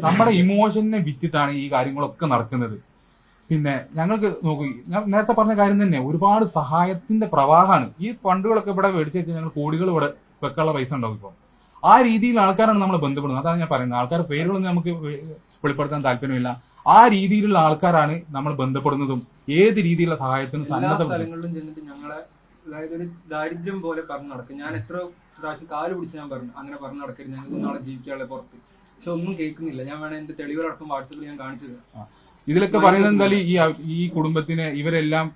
നമ്മുടെ ഇമോഷനെ വിറ്റിട്ടാണ് ഈ കാര്യങ്ങളൊക്കെ നടക്കുന്നത്. ഞങ്ങൾക്ക് നോക്കൂ, ഞാൻ നേരത്തെ പറഞ്ഞ കാര്യം തന്നെ, ഒരുപാട് സഹായത്തിന്റെ പ്രവാഹമാണ്. ഈ ഫണ്ടുകളൊക്കെ ഇവിടെ മേടിച്ചു വെച്ചാൽ ഞങ്ങൾ കോടികൾ ഇവിടെ വെക്കാനുള്ള പൈസ ഉണ്ടാവും. ഇപ്പം ആ രീതിയിൽ ആൾക്കാരാണ് നമ്മൾ ബന്ധപ്പെടുന്നത്. അതാണ് ഞാൻ പറയുന്നത്. ആൾക്കാരുടെ പേരുകളൊന്നും നമുക്ക് വെളിപ്പെടുത്താൻ താല്പര്യമില്ല. ആ രീതിയിലുള്ള ആൾക്കാരാണ് നമ്മൾ ബന്ധപ്പെടുന്നതും ഏത് രീതിയിലുള്ള സഹായത്തിനും സ്ഥലങ്ങളിലും ചെന്നിട്ട് ഞങ്ങളെ അതായത് ഒരു ദാരിദ്ര്യം പോലെ പറഞ്ഞു നടക്കും. ഞാൻ എത്ര പ്രാവശ്യം കാല് പിടിച്ച് ഞാൻ പറഞ്ഞു അങ്ങനെ പറഞ്ഞു നടക്കരുത്, ഞങ്ങൾക്ക് നാളെ ജീവിക്കാനുള്ള പുറത്ത്. പക്ഷെ ഒന്നും കേൾക്കുന്നില്ല. ഞാൻ വേണേ എന്റെ തെളിവുകളടക്കം വാട്സപ്പിൽ ഞാൻ കാണിച്ചു തരാം. ഇതിലൊക്കെ പറയുന്നത് എന്തായാലും ഈ കുടുംബത്തിനെ ഇവരെല്ലാം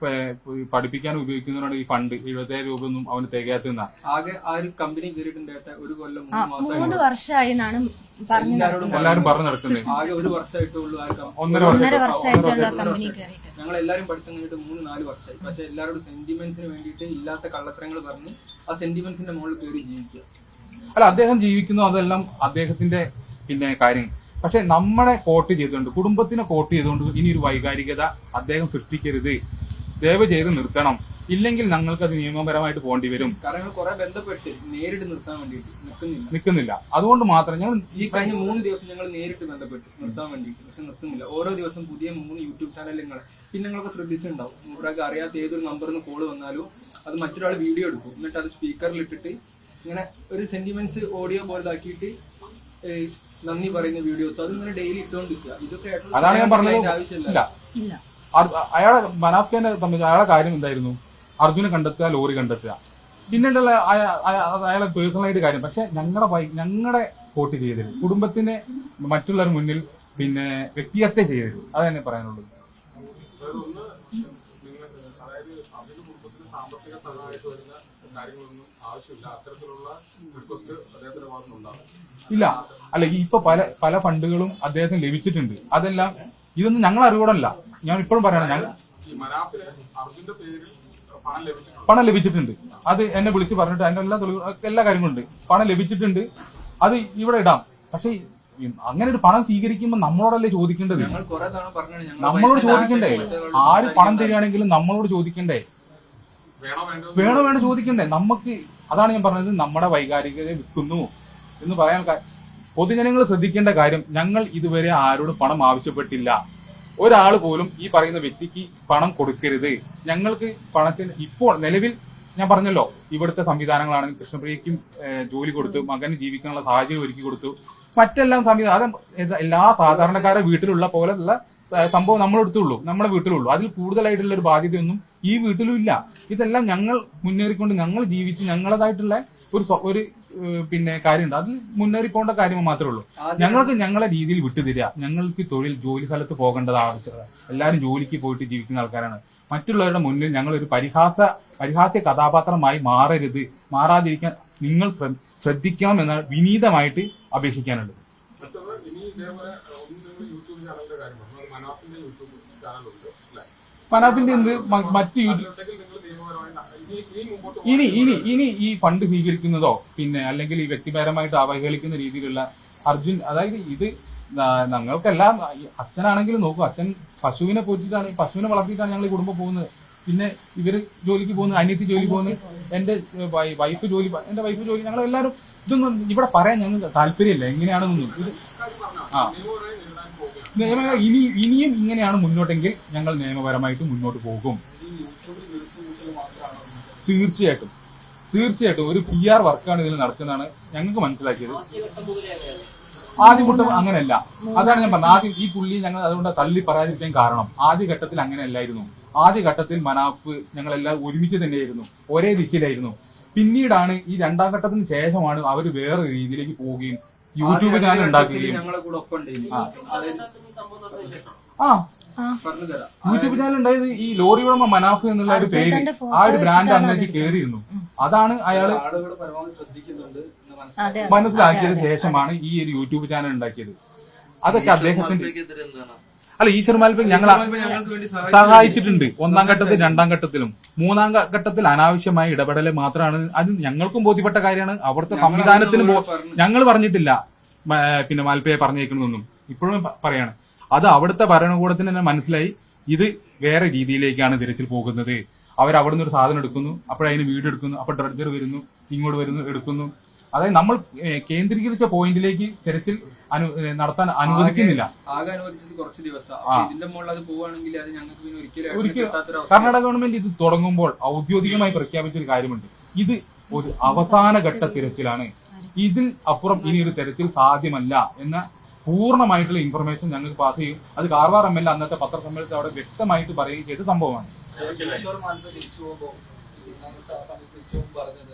പഠിപ്പിക്കാൻ ഉപയോഗിക്കുന്നതാണ് ഈ ഫണ്ട് 70,000 രൂപ ഒന്നും അവന് തികയാത്തുന്ന. ആകെ ആ ഒരു കമ്പനി കയറിയിട്ടുണ്ട് ഒരു കൊല്ലം 3 വർഷമായി എന്നാണ് എല്ലാരും പറഞ്ഞു നടക്കുന്നത്. ആകെ 1 വർഷമായിട്ടുള്ളൂ. 1.5 വർഷമായിട്ടുള്ള കമ്പനി കയറിയിട്ട് ഞങ്ങൾ എല്ലാരും പഠിത്തം കഴിഞ്ഞിട്ട് 3-4 വർഷമായി. പക്ഷെ എല്ലാവരോടും സെന്റിമെന്റ്സിന് വേണ്ടിയിട്ട് ഇല്ലാത്ത കള്ളത്തരങ്ങൾ പറഞ്ഞ് ആ സെന്റിമെന്റ്സിന്റെ മുകളിൽ കയറി ജീവിക്കുക. അല്ല, അദ്ദേഹം ജീവിക്കുന്നു, അതെല്ലാം അദ്ദേഹത്തിന്റെ പിന്നെ കാര്യം. പക്ഷെ നമ്മളെ കോട്ട് ചെയ്തുകൊണ്ട്, കുടുംബത്തിനെ കോട്ട് ചെയ്തുകൊണ്ട് ഇനി ഒരു വൈകാരികത അദ്ദേഹം സൃഷ്ടിക്കരുത്, ദയവ് ചെയ്ത് നിർത്തണം. ഇല്ലെങ്കിൽ ഞങ്ങൾക്ക് അത് നിയമപരമായിട്ട് പോകേണ്ടി വരും. കാരണം കുറെ ബന്ധപ്പെട്ട് നേരിട്ട് നിർത്താൻ വേണ്ടിയിട്ട് നിൽക്കുന്നില്ല. അതുകൊണ്ട് മാത്രം ഞങ്ങൾ ഈ കഴിഞ്ഞ 3 ദിവസം ഞങ്ങൾ നേരിട്ട് ബന്ധപ്പെട്ട് നിർത്താൻ വേണ്ടിയിട്ട്, പക്ഷെ നിർത്തുന്നില്ല. ഓരോ ദിവസം പുതിയ 3 യൂട്യൂബ് ചാനലുകൾ. പിന്നെ നിങ്ങളൊക്കെ ശ്രദ്ധിച്ചിട്ടുണ്ടാവും, ഒരാൾക്ക് അറിയാത്ത ഏതൊരു നമ്പറിൽ നിന്ന് കോള് വന്നാലും അത് മറ്റൊരാൾ വീഡിയോ എടുക്കും, എന്നിട്ട് അത് സ്പീക്കറിൽ ഇട്ടിട്ട് ഇങ്ങനെ ഒരു സെന്റിമെന്റ്സ് ഓഡിയോ പോലതാക്കിയിട്ട് നന്ദി പറയുന്ന വീഡിയോസ് അതിങ്ങനെ ഡെയിലി ഇട്ടുകൊണ്ടിരിക്കുക. ഇതൊക്കെ അതാണ് ഞാൻ പറഞ്ഞത്. ആവശ്യമില്ല. അയാളെ മനാഫ്ഖാനെ സംബന്ധിച്ച് അയാളെ കാര്യം എന്തായിരുന്നു? അർജുനെ കണ്ടെത്തുക, ലോറി കണ്ടെത്തുക, പിന്നീടുള്ള അയാളെ പേഴ്സണലായിട്ട് കാര്യം. പക്ഷെ ഞങ്ങളുടെ കോട്ട് ചെയ്തത് കുടുംബത്തിനെ മറ്റുള്ളവർ മുന്നിൽ പിന്നെ വ്യക്തിഹത്യ ചെയ്തത്, അത് തന്നെ പറയാനുള്ളത്. ഇല്ല, അല്ല, ഇപ്പൊ പല ഫണ്ടുകളും അദ്ദേഹത്തിന് ലഭിച്ചിട്ടുണ്ട്. അതെല്ലാം ഇതൊന്നും ഞങ്ങൾ അറിവോടല്ല, ഞാൻ ഇപ്പോഴും പറയണം. ഞാൻ പണം ലഭിച്ചിട്ടുണ്ട്, അത് എന്നെ വിളിച്ച് പറഞ്ഞിട്ട് അതിന്റെ എല്ലാ കാര്യങ്ങളുണ്ട്. പണം ലഭിച്ചിട്ടുണ്ട്, അത് ഇവിടെ ഇടാം. പക്ഷെ അങ്ങനെ ഒരു പണം സ്വീകരിക്കുമ്പോൾ നമ്മളോടല്ലേ ചോദിക്കേണ്ടത്? നമ്മളോട് ചോദിക്കണ്ടേ? ആര് പണം തരികയാണെങ്കിലും നമ്മളോട് ചോദിക്കണ്ടേ? വേണോ ചോദിക്കണ്ടേ? നമുക്ക് അതാണ് ഞാൻ പറഞ്ഞത്, നമ്മുടെ വൈകാരികതയെ വിൽക്കുന്നു എന്ന് പറയാൻ. പൊതുജനങ്ങൾ ശ്രദ്ധിക്കേണ്ട കാര്യം, ഞങ്ങൾ ഇതുവരെ ആരോടും പണം ആവശ്യപ്പെട്ടില്ല. ഒരാൾ പോലും ഈ പറയുന്ന വ്യക്തിക്ക് പണം കൊടുക്കരുത്. ഞങ്ങൾക്ക് പണത്തിന് ഇപ്പോൾ നിലവിൽ ഞാൻ പറഞ്ഞല്ലോ, ഇവിടുത്തെ സംവിധാനങ്ങളാണെങ്കിൽ കൃഷ്ണപ്രിയയ്ക്കും ജോലി കൊടുത്തു, മകന് ജീവിക്കാനുള്ള സാഹചര്യം ഒരുക്കി കൊടുത്തു. മറ്റെല്ലാം സംവിധാനം എല്ലാ സാധാരണക്കാരുടെ വീട്ടിലുള്ള പോലെയുള്ള സംഭവം നമ്മളെടുത്തുള്ളൂ, നമ്മുടെ വീട്ടിലുള്ളൂ. അതിൽ കൂടുതലായിട്ടുള്ള ഒരു ബാധ്യതയൊന്നും ഈ വീട്ടിലും ഇല്ല. ഇതെല്ലാം ഞങ്ങൾ മുന്നേറിക്കൊണ്ട് ഞങ്ങൾ ജീവിച്ച് ഞങ്ങളതായിട്ടുള്ള ഒരു പിന്നെ കാര്യമുണ്ട്. അതിൽ മുന്നേറി പോകേണ്ട കാര്യം മാത്രമേ ഉള്ളൂ. ഞങ്ങൾക്ക് ഞങ്ങളെ രീതിയിൽ വിട്ടുതരിക. ഞങ്ങൾക്ക് ജോലി സ്ഥലത്ത് പോകേണ്ടത് ആവശ്യമാണ്. എല്ലാവരും ജോലിക്ക് പോയിട്ട് ജീവിക്കുന്ന ആൾക്കാരാണ്. മറ്റുള്ളവരുടെ മുന്നിൽ ഞങ്ങൾ ഒരു പരിഹാസ്യ കഥാപാത്രമായി മാറാതിരിക്കാൻ നിങ്ങൾ ശ്രദ്ധിക്കണം എന്ന് വിനീതമായിട്ട് അപേക്ഷിക്കാനുണ്ട്. മനാഫിന്റെ മറ്റ് ഇനി ഈ ഫണ്ട് സ്വീകരിക്കുന്നതോ പിന്നെ അല്ലെങ്കിൽ ഈ വ്യക്തിപരമായിട്ട് അവഹേളിക്കുന്ന രീതിയിലുള്ള അർജുൻ, അതായത് ഇത് ഞങ്ങൾക്കെല്ലാം അച്ഛനാണെങ്കിലും നോക്കൂ, അച്ഛൻ പശുവിനെ പോറ്റിട്ടാണ്, പശുവിനെ വളർത്തിയിട്ടാണ് ഞങ്ങൾ ഈ കുടുംബം പോകുന്നത്. പിന്നെ ഇവര് ജോലിക്ക് പോകുന്നത്, അനിയത്തി ജോലി പോകുന്നത്, എന്റെ വൈഫ് ജോലി, ഞങ്ങളെല്ലാവരും ഇതൊന്നും ഇവിടെ പറയാൻ ഞങ്ങൾക്ക് താല്പര്യമില്ല എങ്ങനെയാണെന്നൊന്നും. ഇത് ഇനിയും ഇങ്ങനെയാണ് മുന്നോട്ടെങ്കിൽ ഞങ്ങൾ നിയമപരമായിട്ട് മുന്നോട്ട് പോകും. തീർച്ചയായിട്ടും ഒരു PR വർക്കാണ് ഇതിൽ നടക്കുന്നതാണ് ഞങ്ങൾക്ക് മനസ്സിലാക്കിയത്. ആദ്യഘട്ടം അങ്ങനെയല്ല, അതാണ് ഞാൻ പറഞ്ഞത്. ആദ്യം ഈ പുള്ളി ഞങ്ങൾ അതുകൊണ്ട് തള്ളി പറയാതിരിക്കാൻ കാരണം ആദ്യഘട്ടത്തിൽ അങ്ങനെയല്ലായിരുന്നു. ആദ്യഘട്ടത്തിൽ മനാഫ് ഞങ്ങളെല്ലാം ഒരുമിച്ച് തന്നെയായിരുന്നു, ഒരേ ദിശയിലായിരുന്നു. പിന്നീടാണ് ഈ 2ാം ഘട്ടത്തിന് ശേഷമാണ് അവർ വേറെ രീതിയിലേക്ക് പോവുകയും യൂട്യൂബ് ചാനൽ ഉണ്ടാക്കുകയും യൂട്യൂബ് ചാനൽ ഉണ്ടായത് ഈ ലോറി ഉടമ മനാഫ് എന്നുള്ള ഒരു പേര്, ആ ഒരു ബ്രാൻഡ് അന്നേക്ക് കയറിയിരുന്നു. അതാണ് അയാള് മനസ്സിലാക്കിയത് ശേഷമാണ് ഈ ഒരു യൂട്യൂബ് ചാനൽ ഉണ്ടാക്കിയത്. അതൊക്കെ അദ്ദേഹത്തിന്റെ അല്ല, ഈശ്വർ മാൽപ്പ ഞങ്ങൾ സഹായിച്ചിട്ടുണ്ട് 1ാം ഘട്ടത്തിൽ 2ാം ഘട്ടത്തിലും. 3ാം ഘട്ടത്തിൽ അനാവശ്യമായ ഇടപെടൽ മാത്രമാണ്. അത് ഞങ്ങൾക്കും ബോധ്യപ്പെട്ട കാര്യമാണ്. അവിടുത്തെ സംവിധാനത്തിന് ഞങ്ങൾ പറഞ്ഞിട്ടില്ല പിന്നെ മാൽപ്പയെ പറഞ്ഞേക്കുന്നതൊന്നും, ഇപ്പോഴും പറയാണ്. അത് അവിടുത്തെ ഭരണകൂടത്തിന് തന്നെ മനസ്സിലായി ഇത് വേറെ രീതിയിലേക്കാണ് തിരച്ചിൽ പോകുന്നത്. അവരവിടുന്ന് ഒരു സാധനം എടുക്കുന്നു, അപ്പോഴതിന് വീഡിയോ എടുക്കുന്നു, അപ്പോൾ ഡ്രഡ്ജർ വരുന്നു, ഇങ്ങോട്ട് വരുന്നു, എടുക്കുന്നു. അതായത് നമ്മൾ കേന്ദ്രീകരിച്ച പോയിന്റിലേക്ക് തിരച്ചിൽ നടത്താൻ അനുവദിക്കുന്നില്ല. ഒരിക്കലും കർണാടക ഗവൺമെന്റ് ഇത് തുടങ്ങുമ്പോൾ ഔദ്യോഗികമായി പ്രഖ്യാപിച്ച ഒരു കാര്യമുണ്ട്, ഇത് ഒരു അവസാന ഘട്ട തിരച്ചിലാണ്, ഇതിൽ അപ്പുറം ഇനിയൊരു തിരച്ചിൽ സാധ്യമല്ല എന്ന പൂർണ്ണമായിട്ടുള്ള ഇൻഫർമേഷൻ ഞങ്ങൾക്ക് പാസ് ചെയ്യും. അത് കാർവാർ ML അന്നത്തെ പത്രസമ്മേളനത്തിൽ അവിടെ വ്യക്തമായിട്ട് പറയുകയും ചെയ്ത സംഭവമാണ്.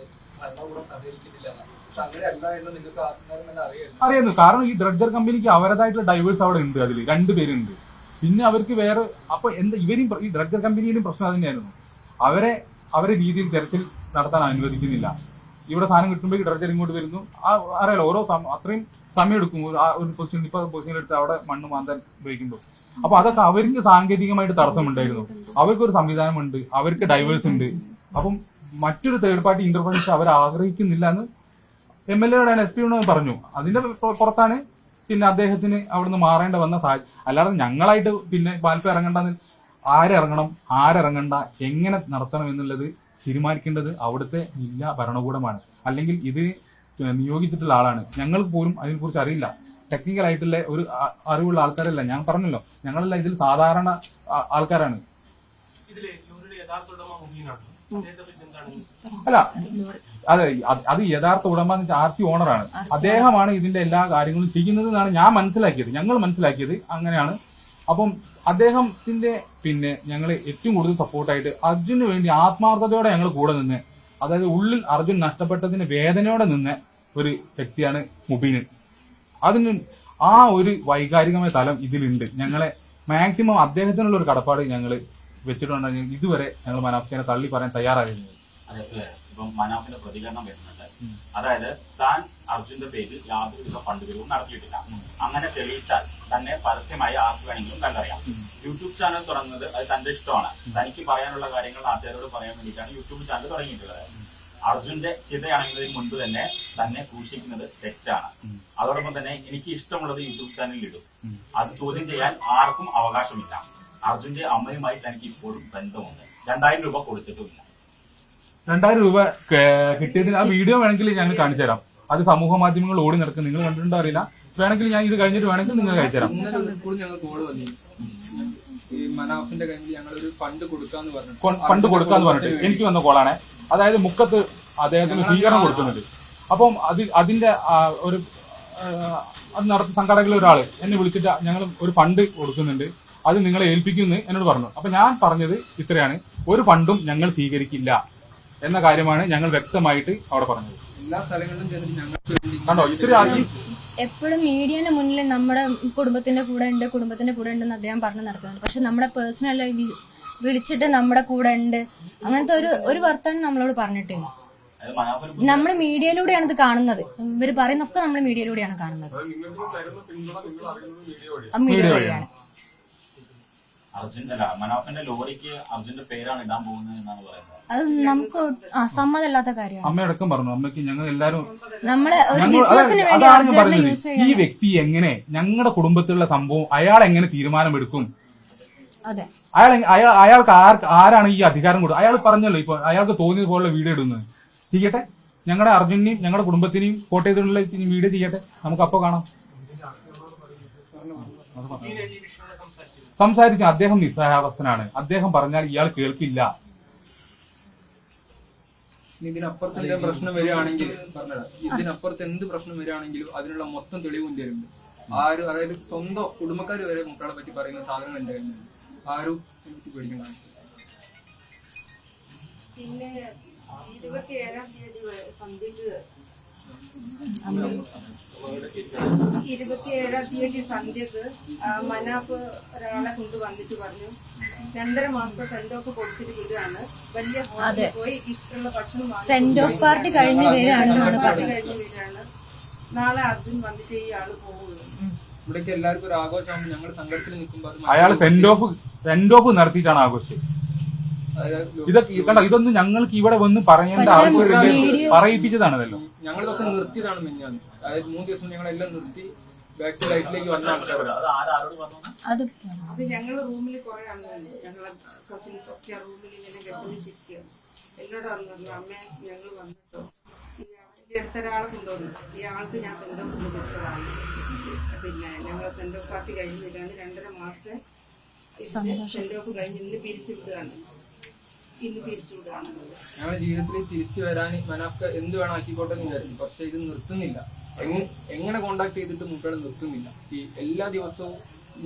അറിയുന്നു, കാരണം ഈ ഡ്രഡ്ജർ കമ്പനിക്ക് അവരുടേതായിട്ടുള്ള ഡൈവേഴ്സ് അവിടെ ഉണ്ട്. അതിൽ 2 പേരുണ്ട്. പിന്നെ അവർക്ക് വേറെ അപ്പൊ എന്താ ഇവരും ഈ ഡ്രഗ് കമ്പനിയിലും പ്രശ്നം അത് തന്നെയായിരുന്നു. അവരെ രീതിയിൽ തെരച്ചിൽ നടത്താൻ അനുവദിക്കുന്നില്ല. ഇവിടെ സാധനം കിട്ടുമ്പോൾ ഡ്രഗ് ഇങ്ങോട്ട് വരുന്നു. അറിയാലോ, ഓരോ അത്രയും സമയം എടുക്കും ഒരു പൊസിഷൻ എടുത്ത് അവിടെ മണ്ണ് മാന്താൻ ഉപയോഗിക്കുമ്പോൾ. അപ്പൊ അതൊക്കെ അവർക്ക് സാങ്കേതികമായിട്ട് തടസ്സമുണ്ടായിരുന്നു. അവർക്കൊരു സംവിധാനമുണ്ട്, അവർക്ക് ഡൈവേഴ്സ് ഉണ്ട്. അപ്പം മറ്റൊരു തേർഡ് പാർട്ടി ഇന്റർവെൻഷൻ അവർ ആഗ്രഹിക്കുന്നില്ല എന്ന് MLA SP പറഞ്ഞു. അതിന്റെ പുറത്താണ് പിന്നെ അദ്ദേഹത്തിന് അവിടുന്ന് മാറേണ്ട വന്ന സാഹചര്യം. അല്ലാതെ ഞങ്ങളായിട്ട് പിന്നെ പാൽപ്പ് ഇറങ്ങണ്ടെന്ന് ആരിറങ്ങണ്ട എങ്ങനെ നടത്തണം എന്നുള്ളത് തീരുമാനിക്കേണ്ടത് അവിടുത്തെ ജില്ലാ ഭരണകൂടമാണ്. അല്ലെങ്കിൽ ഇത് നിയോഗിച്ചിട്ടുള്ള ആളാണ്. ഞങ്ങൾക്ക് പോലും അതിനെക്കുറിച്ച് അറിയില്ല. ടെക്നിക്കൽ ആയിട്ടുള്ള ഒരു അറിവുള്ള ആൾക്കാരല്ല. ഞാൻ പറഞ്ഞല്ലോ, ഞങ്ങളെല്ലാം ഇതിൽ സാധാരണ ആൾക്കാരാണ്. അല്ല അത് യഥാർത്ഥ ഉടമ എന്ന് വെച്ചാൽ RC ഓണറാണ്. അദ്ദേഹമാണ് ഇതിന്റെ എല്ലാ കാര്യങ്ങളും ചെയ്യുന്നത് എന്നാണ് ഞാൻ മനസ്സിലാക്കിയത്, ഞങ്ങൾ മനസ്സിലാക്കിയത് അങ്ങനെയാണ്. അപ്പം അദ്ദേഹത്തിന്റെ പിന്നെ ഞങ്ങൾ ഏറ്റവും കൂടുതൽ സപ്പോർട്ടായിട്ട് അർജുന് വേണ്ടി ആത്മാർത്ഥതയോടെ ഞങ്ങൾ കൂടെ നിന്ന്, അതായത് ഉള്ളിൽ അർജുൻ നഷ്ടപ്പെട്ടതിന് വേദനയോടെ നിന്ന ഒരു വ്യക്തിയാണ് മുബീന്. അതിന് ആ ഒരു വൈകാരികമായ തലം ഇതിലുണ്ട്. ഞങ്ങളെ മാക്സിമം അദ്ദേഹത്തിനുള്ള ഒരു കടപ്പാട് ഞങ്ങൾ വെച്ചിട്ടുണ്ടെങ്കിൽ ഇതുവരെ ഞങ്ങൾ മനാഫിനെ തള്ളി പറയാൻ തയ്യാറായിരുന്നു. അതെ, ഇപ്പം മനാഫിന്റെ പ്രതികരണം വരുന്നുണ്ട്. അതായത് താൻ അർജുന്റെ പേരിൽ യാതൊരുവിധ ഫണ്ടുകളും നടത്തിയിട്ടില്ല. അങ്ങനെ തെളിയിച്ചാൽ തന്നെ പരസ്യമായി ആർക്ക് വേണമെങ്കിലും കണ്ടറിയാം. യൂട്യൂബ് ചാനൽ തുടങ്ങുന്നത് അത് തന്റെ ഇഷ്ടമാണ്. തനിക്ക് പറയാനുള്ള കാര്യങ്ങൾ നാട്ടുകാരോട് പറയാൻ വേണ്ടിയിട്ടാണ് യൂട്യൂബ് ചാനൽ തുടങ്ങിയിട്ടുള്ളത്. അർജുന്റെ ചിതയാണെന്നതിന് മുൻപ് തന്നെ ക്രൂശിക്കുന്നത് തെറ്റാണ്. അതോടൊപ്പം തന്നെ എനിക്ക് ഇഷ്ടമുള്ളത് യൂട്യൂബ് ചാനലിൽ ഇടും. അത് ചോദ്യം ചെയ്യാൻ ആർക്കും അവകാശമില്ല. അർജുന്റെ അമ്മയുമായി തനിക്ക് ഇപ്പോഴും ബന്ധമുണ്ട്. 2000 രൂപ കൊടുത്തിട്ടുമില്ല. 2000 രൂപ കിട്ടിയതിന് ആ വീഡിയോ വേണമെങ്കിൽ ഞങ്ങൾ കാണിച്ചു തരാം. അത് സമൂഹ മാധ്യമങ്ങളിൽ ഓടി നടക്കും. നിങ്ങൾ കണ്ടിട്ടുണ്ടോ അറിയില്ല. വേണമെങ്കിൽ ഞാൻ ഇത് കഴിഞ്ഞിട്ട് വേണമെങ്കിൽ നിങ്ങൾ അയച്ചു തരാം. ഇന്നലെ സ്കൂളിൽ ഞങ്ങൾ കോള് വന്നു. ഈ മനാഫിന്റെ കയ്യിൽ ഞങ്ങളൊരു ഫണ്ട് കൊടുക്കാന്ന് പറഞ്ഞിട്ട് എനിക്ക് വന്ന കോളാണ്. അതായത് മുക്കത്ത് അദ്ദേഹത്തിന് സ്വീകരണം കൊടുക്കുന്നുണ്ട്. അപ്പം അതിന്റെ ഒരു അത് സംഘടനയിലെ ഒരാള് എന്നെ വിളിച്ചിട്ട് ഞങ്ങൾ ഒരു ഫണ്ട് കൊടുക്കുന്നുണ്ട്, അത് നിങ്ങളെ ഏൽപ്പിക്കുന്നു എന്നോട് പറഞ്ഞു. അപ്പൊ ഞാൻ പറഞ്ഞത് ഇത്രയാണ്, ഒരു ഫണ്ടും ഞങ്ങൾ സ്വീകരിക്കില്ല എന്ന കാര്യമാണ് ഞങ്ങൾ വ്യക്തമായിട്ട് അവിടെ പറഞ്ഞത്. എല്ലാ സ്ഥലങ്ങളിലും ചെന്നിട്ട് ഞങ്ങൾക്ക് കണ്ടോ ഇത്ര എപ്പോഴും മീഡിയന്റെ മുന്നിൽ നമ്മുടെ കുടുംബത്തിന്റെ കൂടെ ഉണ്ടെന്ന് അദ്ദേഹം പറഞ്ഞു നടക്കുന്നുണ്ട്. പക്ഷെ നമ്മുടെ പേഴ്സണലായി വിളിച്ചിട്ട് നമ്മുടെ കൂടെ ഉണ്ട് അങ്ങനത്തെ ഒരു വർത്താനം നമ്മളോട് പറഞ്ഞിട്ടില്ല. നമ്മൾ മീഡിയയിലൂടെയാണ് ഇത് കാണുന്നത്. ഇവര് പറയുന്നൊക്കെ നമ്മൾ മീഡിയയിലൂടെയാണ് കാണുന്നത്. മീഡിയ വഴിയാണ്. മനാഫിന്റെ ലോറിക്ക് അർജുന്റെ പേരാണ് ഇടാൻ പോകുന്നത് എന്നാണ് പറയുന്നത്. അത് നമുക്ക് സമ്മതമല്ലാത്ത കാര്യമാണ്. അമ്മയടക്കം പറഞ്ഞു, അമ്മയ്ക്ക് ഞങ്ങൾ എല്ലാരും നമ്മളെ ഒരു ബിസിനസിന് വേണ്ടി അർജുനെ യൂസ് ചെയ്യാൻ. ഈ വ്യക്തി എങ്ങനെ ഞങ്ങളുടെ കുടുംബത്തിലുള്ള സംഭവം അയാൾ എങ്ങനെ തീരുമാനമെടുക്കും? അതെ, അയാൾക്ക് ആരാണ് ഈ അധികാരം കൊടുക്കുക? അയാൾ പറഞ്ഞല്ലോ ഇപ്പൊ അയാൾക്ക് തോന്നിയത് പോലുള്ള വീഡിയോ ഇടുന്നത്. ചെയ്യട്ടെ, ഞങ്ങളുടെ അർജുനെയും ഞങ്ങളുടെ കുടുംബത്തിനെയും കോട്ടയത്തിലുള്ള വീഡിയോ ചെയ്യട്ടെ, നമുക്ക് അപ്പൊ കാണാം. സംസാരിച്ച അദ്ദേഹം നിസ്സഹായാവസ്ഥനാണ്. അദ്ദേഹം പറഞ്ഞാൽ ഇയാൾ കേൾക്കില്ല. ഇതിനപ്പുറത്ത് എന്തെങ്കിലും പ്രശ്നം വരികയാണെങ്കിൽ ഇതിനപ്പുറത്ത് എന്ത് പ്രശ്നം വരികയാണെങ്കിലും അതിനുള്ള മൊത്തം തെളിവും എന്റെ ഉണ്ട്. ആരും, അതായത് സ്വന്തം കുടുംബക്കാർ വരെ മുട്ടകളെ പറ്റി പറയുന്ന സാധനങ്ങൾ എന്റെ കയ്യിലുണ്ട്. ആരും എനിക്ക് പേടിക്കണം. പിന്നെ 27-ാം തീയതി സന്ധ്യക്ക് 27-ാം തീയതി സന്ധ്യക്ക് മനാഫ് ഒരാളെ കൊണ്ടുവന്നിട്ട് പറഞ്ഞു 2.5 മാസത്തെ സെന്റ് ഓഫ് കൊടുത്തിട്ട് വിടുകയാണ്. വലിയ ഹോട്ടലിൽ പോയി ഇഷ്ടമുള്ള ഭക്ഷണം സെന്റ് ഓഫ് പാർട്ടി കഴിഞ്ഞ് വരികയാണ്. നാളെ അർജുൻ വന്നിട്ട് ഈ ആള് പോവുള്ളൂ. ഇവിടേക്ക് എല്ലാവർക്കും ഒരു ആഘോഷമാണ്. ഞങ്ങൾ സംഘടനത്തിൽ നിൽക്കുമ്പോൾ അയാൾ സെന്റ് ഓഫ് നടത്തിയിട്ടാണ് ആഘോഷം. ഇതൊന്നും ഞങ്ങൾക്ക് ഇവിടെ വന്ന് പറയേണ്ട ആവശ്യം പറയിപ്പിച്ചതാണല്ലോ. ഞങ്ങളിതൊക്കെ നിർത്തിയതാണ് മിഞ്ഞാന്ന്. അതായത് 3 ദിവസം ഞങ്ങളെല്ലാം നിർത്തി ബാക്ക് ടു ലൈഫിലേക്ക് വന്ന ആൾക്കാരാണ്. അത് ഞങ്ങള് റൂമിൽ കുറെ ആളുകളുണ്ട്. ഞങ്ങളെ കസിൻസ് ഒക്കെ റൂമിൽ ഇങ്ങനെ വിഷമിച്ചിരിക്കുകയാണ്. എന്നോട് പറഞ്ഞു, അമ്മ ഞങ്ങൾ വന്നിട്ടോ ഈ അടുത്തൊരാളെ കൊണ്ടുവന്നു, ഈ ആൾക്ക് ഞാൻ സെന്റ് ഓഫ് കൊടുത്തതാണ്. പിന്നെ ഞങ്ങൾ സെന്റ് ഓഫ് പാർട്ടി കഴിഞ്ഞ് വിടുകയാണ്. 2.5 മാസത്തെ സെന്റ് ഓഫ് കഴിഞ്ഞ് ഇന്ന് പിരിച്ചു വിടുകയാണ്. ഞങ്ങളുടെ ജീവിതത്തിൽ തിരിച്ചു വരാൻ മനാഫ് എന്ത് വേണം ആക്കിക്കോട്ടെ എന്ന് വിചാരിച്ചു. പക്ഷെ ഇത് നിർത്തുന്നില്ല. എങ്ങനെ കോണ്ടാക്ട് ചെയ്തിട്ട് മൂപ്പകളെ നിർത്തുന്നില്ല. ഈ എല്ലാ ദിവസവും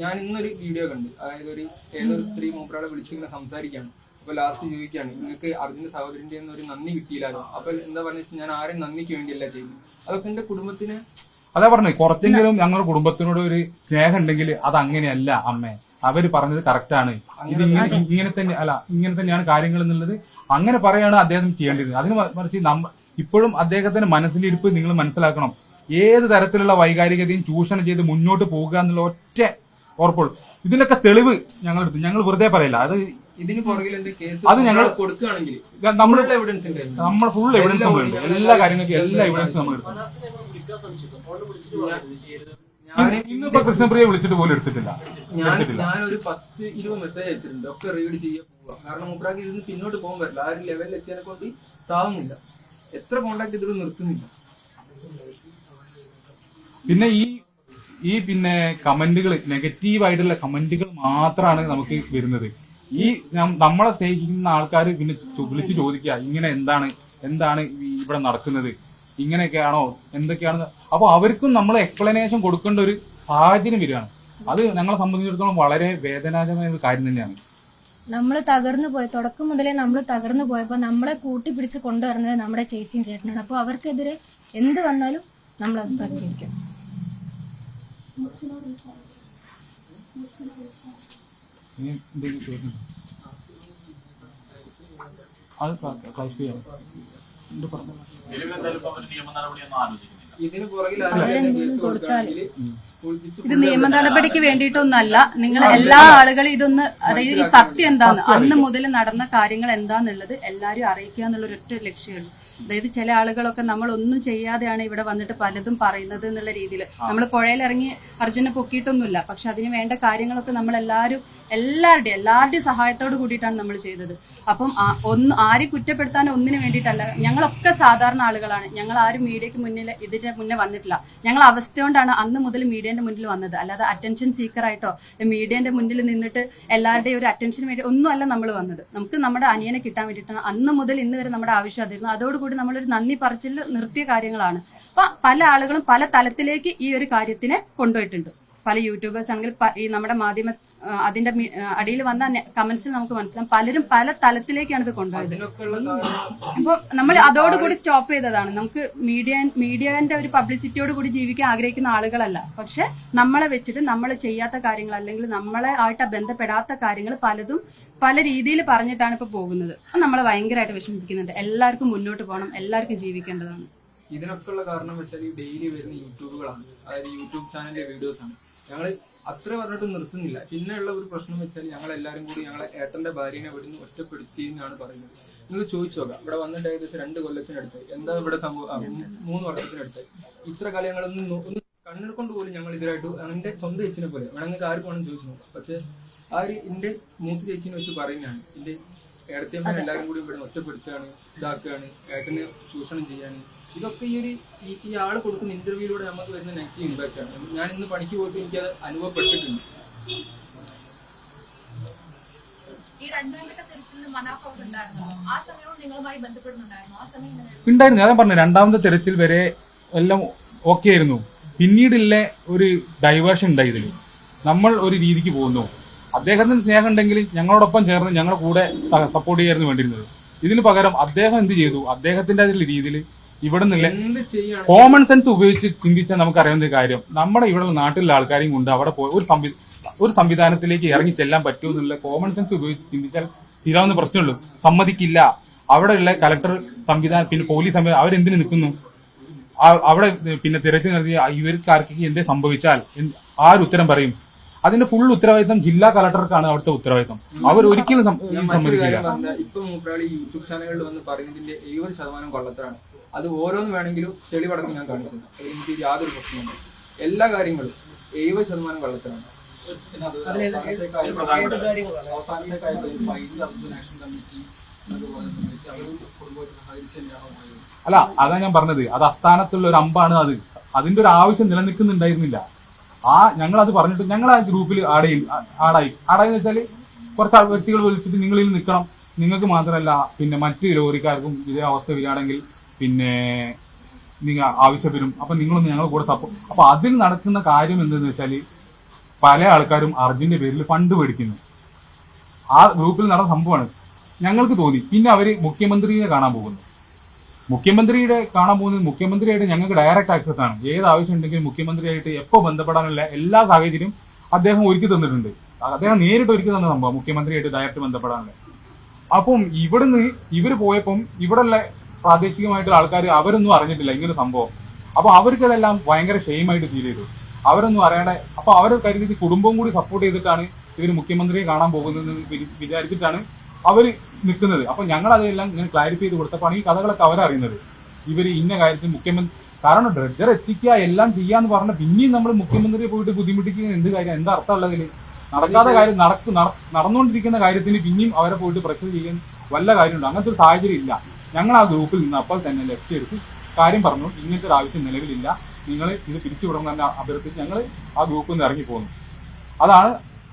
ഞാൻ ഇന്നൊരു വീഡിയോ കണ്ടു. അതായത് ഏതൊരു സ്ത്രീ മൂപ്പകളെ വിളിച്ചിങ്ങനെ സംസാരിക്കുകയാണ്. അപ്പൊ ലാസ്റ്റ് ചോദിക്കുകയാണ്, നിങ്ങൾക്ക് അർജുന്റെ സഹോദരന്റെ ഒരു നന്ദി കിട്ടിയില്ലാലോ. അപ്പൊ എന്താ പറഞ്ഞാൽ ഞാൻ ആരെയും നന്ദിക്ക് വേണ്ടിയല്ല ചെയ്യുന്നത്. അതൊക്കെ എന്റെ കുടുംബത്തിന് അതാ പറഞ്ഞു, കുറച്ചെങ്കിലും ഞങ്ങളുടെ കുടുംബത്തിനോട് ഒരു സ്നേഹം ഉണ്ടെങ്കിൽ അത് അങ്ങനെയല്ല അമ്മേ. അവര് പറഞ്ഞത് കറക്റ്റാണ്, ഇത് ഇങ്ങനെ തന്നെയാണ് കാര്യങ്ങൾ എന്നുള്ളത് അങ്ങനെ പറയാണ് അദ്ദേഹം ചെയ്യേണ്ടത്. അതിന് മറിച്ച് ഇപ്പോഴും അദ്ദേഹത്തിന്റെ മനസ്സിലിരിപ്പ് നിങ്ങൾ മനസ്സിലാക്കണം. ഏത് തരത്തിലുള്ള വൈകാരികതയും ചൂഷണം ചെയ്ത് മുന്നോട്ട് പോകുക എന്നുള്ള ഒറ്റ ഉറപ്പുള്ളൂ. ഇതിനൊക്കെ തെളിവ് ഞങ്ങൾ വെറുതെ പറയില്ല. അത് ഇതിന് പുറകിൽ കേസ് അത് ഞങ്ങൾ കൊടുക്കുകയാണെങ്കിൽ നമ്മൾ എവിഡൻസ് നമ്മൾ ഫുൾ എവിഡൻസ് ഉണ്ട്, എല്ലാ കാര്യങ്ങൾക്കും എല്ലാ എവിഡൻസും നമ്മൾ എടുക്കും. ഇന്നിപ്പോ കൃഷ്ണപ്രിയെ വിളിച്ചിട്ട് പോലും എടുത്തിട്ടില്ല. ഞാനൊരു 10-20 മെസ്സേജ് അയച്ചിട്ടുണ്ട്, ഒക്കെ റീഡ് ചെയ്യാൻ പോവുക. കാരണം മൂപ്പറാക്ക് ഇതിന് പിന്നോട്ട് പോകാൻ പറ്റില്ല. ആ ഒരു ലെവലിൽ എത്തിയതിനെ കൊണ്ട് താവുന്നില്ല. എത്ര കോണ്ടാക്ട് ചെയ്തിട്ട് നിർത്തുന്നില്ല. പിന്നെ ഈ പിന്നെ കമന്റുകൾ, നെഗറ്റീവായിട്ടുള്ള കമന്റുകൾ മാത്രമാണ് നമുക്ക് വരുന്നത്. ഈ നമ്മളെ സ്നേഹിക്കുന്ന ആൾക്കാർ പിന്നെ വിളിച്ച് ചോദിക്കുക, ഇങ്ങനെ എന്താണ് ഇവിടെ നടക്കുന്നത്, ഇങ്ങനെയൊക്കെയാണോ എന്തൊക്കെയാണെന്ന്. അപ്പൊ അവർക്കും നമ്മൾ എക്സ്പ്ലനേഷൻ കൊടുക്കേണ്ട ഒരു സാഹചര്യം വരികയാണ്. അത് ഞങ്ങളെ സംബന്ധിച്ചിടത്തോളം വളരെ വേദനാജനകമായ ഒരു കാര്യം തന്നെയാണ്. നമ്മൾ തുടക്കം മുതലേ നമ്മൾ തകർന്നു പോയപ്പോ നമ്മളെ കൂട്ടിപ്പിടിച്ച് കൊണ്ടുവരുന്നത് നമ്മുടെ ചേച്ചിയും ചേട്ടനാണ്. അപ്പൊ അവർക്കെതിരെ എന്ത് വന്നാലും നമ്മൾ അത് പ്രതികരിക്കും. ഇതിന് പുറകിൽ ഇത് നിയമ നടപടിക്ക് വേണ്ടിയിട്ടൊന്നല്ല. നിങ്ങൾ എല്ലാ ആളുകളും ഇതൊന്ന്, അതായത് ഈ സത്യം എന്താന്ന്, അന്ന് മുതൽ നടന്ന കാര്യങ്ങൾ എന്താന്നുള്ളത് എല്ലാരും അറിയിക്കുക എന്നുള്ള ഒരൊറ്റ ലക്ഷ്യമുള്ളൂ. അതായത് ചില ആളുകളൊക്കെ നമ്മൾ ഒന്നും ചെയ്യാതെയാണ് ഇവിടെ വന്നിട്ട് പലതും പറയുന്നത് എന്നുള്ള രീതിയിൽ. നമ്മൾ പുഴയിലിറങ്ങി അർജുനെ പൊക്കിയിട്ടൊന്നുമില്ല, പക്ഷെ അതിന് വേണ്ട കാര്യങ്ങളൊക്കെ നമ്മൾ എല്ലാവരുടെയും സഹായത്തോട് കൂടിയിട്ടാണ് നമ്മൾ ചെയ്തത്. അപ്പം ആരും കുറ്റപ്പെടുത്താൻ ഒന്നിനു വേണ്ടിയിട്ടല്ല. ഞങ്ങളൊക്കെ സാധാരണ ആളുകളാണ്. ഞങ്ങൾ ആരും മീഡിയക്ക് മുന്നിൽ ഇതിന്റെ മുന്നേ വന്നിട്ടില്ല. ഞങ്ങൾ അവസ്ഥയോണ്ടാണ് അന്ന് മുതൽ മീഡിയന്റെ മുന്നിൽ വന്നത്. അല്ലാതെ അറ്റൻഷൻ സീക്കറായിട്ടോ മീഡിയന്റെ മുന്നിൽ നിന്നിട്ട് എല്ലാവരുടെയും ഒരു അറ്റൻഷന് വേണ്ടി ഒന്നുമല്ല നമ്മൾ വന്നത്. നമുക്ക് നമ്മുടെ അനിയനെ കിട്ടാൻ വേണ്ടിയിട്ടാണ് അന്ന് മുതൽ ഇന്ന് വരെ നമ്മുടെ ആവശ്യം അതായിരുന്നു. അതോടുകൂടി നമ്മളൊരു നന്ദി പറച്ചിൽ നിർത്തിയ കാര്യങ്ങളാണ്. അപ്പൊ പല ആളുകളും പല തലത്തിലേക്ക് ഈ ഒരു കാര്യത്തിനെ കൊണ്ടുപോയിട്ടുണ്ട്. പല യൂട്യൂബേഴ്സ് ആണെങ്കിൽ ഈ നമ്മുടെ മാധ്യമ അതിന്റെ അടിയിൽ വന്ന കമന്റ്സിൽ നമുക്ക് മനസ്സിലാവും പലരും പല തലത്തിലേക്കാണ് ഇത് കൊണ്ടുപോയത്. അപ്പൊ നമ്മൾ അതോടുകൂടി സ്റ്റോപ്പ് ചെയ്തതാണ്. നമുക്ക് മീഡിയന്റെ ഒരു പബ്ലിസിറ്റിയോട് കൂടി ജീവിക്കാൻ ആഗ്രഹിക്കുന്ന ആളുകളല്ല. പക്ഷെ നമ്മളെ വെച്ചിട്ട് നമ്മൾ ചെയ്യാത്ത കാര്യങ്ങൾ അല്ലെങ്കിൽ നമ്മളെ ആയിട്ട് ബന്ധപ്പെടാത്ത കാര്യങ്ങൾ പലതും പല രീതിയിൽ പറഞ്ഞിട്ടാണ് ഇപ്പൊ പോകുന്നത്. നമ്മളെ ഭയങ്കരമായിട്ട് വിഷമിപ്പിക്കുന്നുണ്ട്. എല്ലാവർക്കും മുന്നോട്ട് പോകണം, എല്ലാവർക്കും ജീവിക്കേണ്ടതാണ്. ഇതിനൊക്കെ ഉള്ള കാരണം വെച്ചാൽ ഈ ഡെയിലി വരുന്ന യൂട്യൂബുകളാണ്, അതായത് യൂട്യൂബ് ചാനലിലെ വീഡിയോസ് ആണ്. ഞങ്ങൾ അത്ര പറഞ്ഞിട്ട് നിർത്തുന്നില്ല. പിന്നെയുള്ള ഒരു പ്രശ്നം വെച്ചാൽ ഞങ്ങൾ എല്ലാവരും കൂടി ഞങ്ങളെ ഏട്ടന്റെ ഭാര്യനെ ഇവിടുന്ന് ഒറ്റപ്പെടുത്തി എന്നാണ് പറയുന്നത്. നിങ്ങൾ ചോദിച്ചു നോക്കാം, ഇവിടെ വന്നിട്ട് ഏകദേശം 2 കൊല്ലത്തിനടുത്തായി. എന്താ ഇവിടെ സംഭവം? 3 വർഷത്തിനടുത്തായി. ഇത്ര കാലങ്ങളൊന്നും ഒന്ന് കണ്ണെടുക്കൊണ്ട് പോലും ഞങ്ങൾ ഇതിലായിട്ട് എന്റെ സ്വന്തം ചേച്ചിനെ പോലെ വേണമെങ്കിൽ ആർക്ക് വേണം ചോദിച്ചു നോക്കാം. പക്ഷെ ആ ഒരു എന്റെ മൂത്ത ചേച്ചിനെ വെച്ച് പറയുന്നതാണ്, എന്റെ ഏടത്തിയമ്മ എല്ലാവരും കൂടി ഇവിടെ ഒറ്റപ്പെടുത്തുകയാണ്, ഇതാക്കുകയാണ്, ഏട്ടനെ ചൂഷണം ചെയ്യാണ്. ഇതൊക്കെ ഈ ആള് കൊടുക്കുന്ന ഇന്റർവ്യൂയിലൂടെ നമുക്ക് വരുന്ന നെഗറ്റീവ് ഇമ്പാക്ട് ആണ്. ഞാൻ ഇന്ന് പണിക്ക് പോയിട്ട് എനിക്കത് അനുഭവപ്പെട്ടിട്ടുണ്ട്. ഉണ്ടായിരുന്നു. ഞാൻ പറഞ്ഞു, രണ്ടാമത്തെ തെരച്ചിൽ വരെ എല്ലാം ഓക്കെ ആയിരുന്നു. പിന്നീടുള്ള ഒരു ഡൈവേർഷൻ ഉണ്ടായി. ഇതിൽ നമ്മൾ ഒരു രീതിക്ക് പോകുന്നു. അദ്ദേഹത്തിന് സ്നേഹം ഉണ്ടെങ്കിൽ ഞങ്ങളോടൊപ്പം ചേർന്ന് ഞങ്ങളുടെ കൂടെ സപ്പോർട്ട് ചെയ്യായിരുന്നു വേണ്ടിയിരുന്നത്. ഇതിന് പകരം അദ്ദേഹം എന്ത് ചെയ്തു? അദ്ദേഹത്തിന്റെ രീതിയിൽ ഇവിടെ നിന്നില്ല കോമൺ സെൻസ് ഉപയോഗിച്ച് ചിന്തിച്ചാൽ നമുക്കറിയാവുന്ന ഒരു കാര്യം, നമ്മുടെ ഇവിടെയുള്ള നാട്ടിലുള്ള ആൾക്കാരെയും കൊണ്ട് അവിടെ പോയി ഒരു സംവിധാനത്തിലേക്ക് ഇറങ്ങി ചെല്ലാൻ പറ്റുമെന്നുള്ള കോമൺ സെൻസ് ഉപയോഗിച്ച് ചിന്തിച്ചാൽ തീരാവുന്ന പ്രശ്നമുള്ളൂ. സമ്മതിക്കില്ല. അവിടെയുള്ള കലക്ടർ സംവിധാനം, പിന്നെ പോലീസ് സംവിധാനം അവരെന്തിനു നിൽക്കുന്നു? അവിടെ പിന്നെ തിരച്ചിൽ നടത്തി ഇവർക്കാർക്ക് എന്തേ സംഭവിച്ചാൽ ആര് ഉത്തരം പറയും? അതിന്റെ ഫുൾ ഉത്തരവാദിത്തം ജില്ലാ കളക്ടർക്കാണ്. അവിടുത്തെ ഉത്തരവാദിത്തം അവർ ഒരിക്കലും സമ്മതിക്കില്ല. ഇപ്പൊ മൂപ്പരാളി യൂട്യൂബ് ചാനലുകളിൽ വന്ന് പറയുന്നതിന്റെ 70% കൊള്ളത്തരാണ്. അത് ഓരോന്ന് വേണമെങ്കിലും തെളിവടക്കം ഞാൻ കാണിച്ചത്. എനിക്ക് യാതൊരു പ്രശ്നമില്ല. എല്ലാ കാര്യങ്ങളും 70% കൊള്ളത്തരാണ്. അല്ല, അതാ ഞാൻ പറഞ്ഞത്. അത് അസ്ഥാനത്തുള്ള ഒരു അമ്പാണ്. അതിന്റെ ഒരു ആവശ്യം നിലനിൽക്കുന്നുണ്ടായിരുന്നില്ല. ഞങ്ങൾ അത് പറഞ്ഞിട്ട് ഞങ്ങൾ ആ ഗ്രൂപ്പിൽ ആടായി വെച്ചാല് കുറച്ച് വ്യക്തികൾ വിളിച്ചിട്ട് നിങ്ങളിൽ നിൽക്കണം, നിങ്ങൾക്ക് മാത്രമല്ല പിന്നെ മറ്റ് ലോറിക്കാർക്കും ഇതേ അവസ്ഥ വരികയാണെങ്കിൽ പിന്നെ നിങ്ങൾ ആവശ്യപ്പെടും, അപ്പൊ നിങ്ങളൊന്ന് ഞങ്ങൾ കൂടെ സപ്പോർട്ട്. അപ്പൊ അതിൽ നടക്കുന്ന കാര്യം എന്തെന്ന് വെച്ചാല് പല ആൾക്കാരും അർജുന്റെ പേരിൽ ഫണ്ട് മേടിക്കുന്നു. ആ ഗ്രൂപ്പിൽ നടന്ന സംഭവമാണ്. ഞങ്ങൾക്ക് തോന്നി. പിന്നെ അവര് മുഖ്യമന്ത്രിയെ കാണാൻ പോകുന്നു. മുഖ്യമന്ത്രിയായിട്ട് ഞങ്ങൾക്ക് ഡയറക്റ്റ് ആക്സസ് ആണ്. ഏത് ആവശ്യം ഉണ്ടെങ്കിലും മുഖ്യമന്ത്രിയായിട്ട് എപ്പോ ബന്ധപ്പെടാനുള്ള എല്ലാ സാഹചര്യവും അദ്ദേഹം ഒരുക്കി തന്നിട്ടുണ്ട്. അദ്ദേഹം നേരിട്ട് ഒരുക്കി തന്ന സംഭവം മുഖ്യമന്ത്രിയായിട്ട് ഡയറക്റ്റ് ബന്ധപ്പെടാണ്ട്. അപ്പം ഇവിടുന്ന് ഇവര് പോയപ്പം ഇവിടെയുള്ള പ്രാദേശികമായിട്ടുള്ള ആൾക്കാർ അവരൊന്നും അറിഞ്ഞിട്ടില്ല ഇങ്ങനെ സംഭവം. അപ്പൊ അവർക്കതെല്ലാം ഭയങ്കര ഷെയിമായിട്ട് ഫീൽ ചെയ്തു. അവരൊന്നും അറിയാതെ അപ്പൊ അവർ കരുതി കുടുംബം കൂടി സപ്പോർട്ട് ചെയ്തിട്ടാണ് ഇവര് മുഖ്യമന്ത്രിയെ കാണാൻ പോകുന്നത് വിചാരിച്ചിട്ടാണ് അവര് നിൽക്കുന്നത്. അപ്പൊ ഞങ്ങൾ അതെല്ലാം ഇങ്ങനെ ക്ലാരിഫൈ ചെയ്ത് കൊടുത്തപ്പോൾ ഈ കഥകളൊക്കെ അവരറിയുന്നത്. ഇവര് ഇന്ന കാര്യത്തിൽ മുഖ്യമന്ത്രി കാരണം ഡ്രഡ്ജർ എത്തിക്കുക എല്ലാം ചെയ്യാന്ന് പറഞ്ഞ പിന്നെയും നമ്മൾ മുഖ്യമന്ത്രിയെ പോയിട്ട് ബുദ്ധിമുട്ടിക്കുന്ന എന്ത് കാര്യം, എന്താ അർത്ഥമുള്ളതിൽ? നടക്കാത്ത കാര്യം നടന്നുകൊണ്ടിരിക്കുന്ന കാര്യത്തിന് പിന്നെയും അവരെ പോയിട്ട് പ്രഷർ ചെയ്യാൻ വല്ല കാര്യമുണ്ട്? അങ്ങനത്തെ ഒരു സാഹചര്യം ഇല്ല. ഞങ്ങൾ ആ ഗ്രൂപ്പിൽ നിന്ന് അപ്പോൾ തന്നെ ലെഫ്റ്റ് എടുത്ത് കാര്യം പറഞ്ഞു, ഇങ്ങനത്തെ ഒരു ആവശ്യം നിലവിലില്ല, നിങ്ങൾ ഇത് പിരിച്ചുവിടണം തന്നെ അഭ്യർത്ഥിച്ച് ഞങ്ങൾ ആ ഗ്രൂപ്പിൽ നിന്ന് ഇറങ്ങി പോകുന്നു. അതാണ്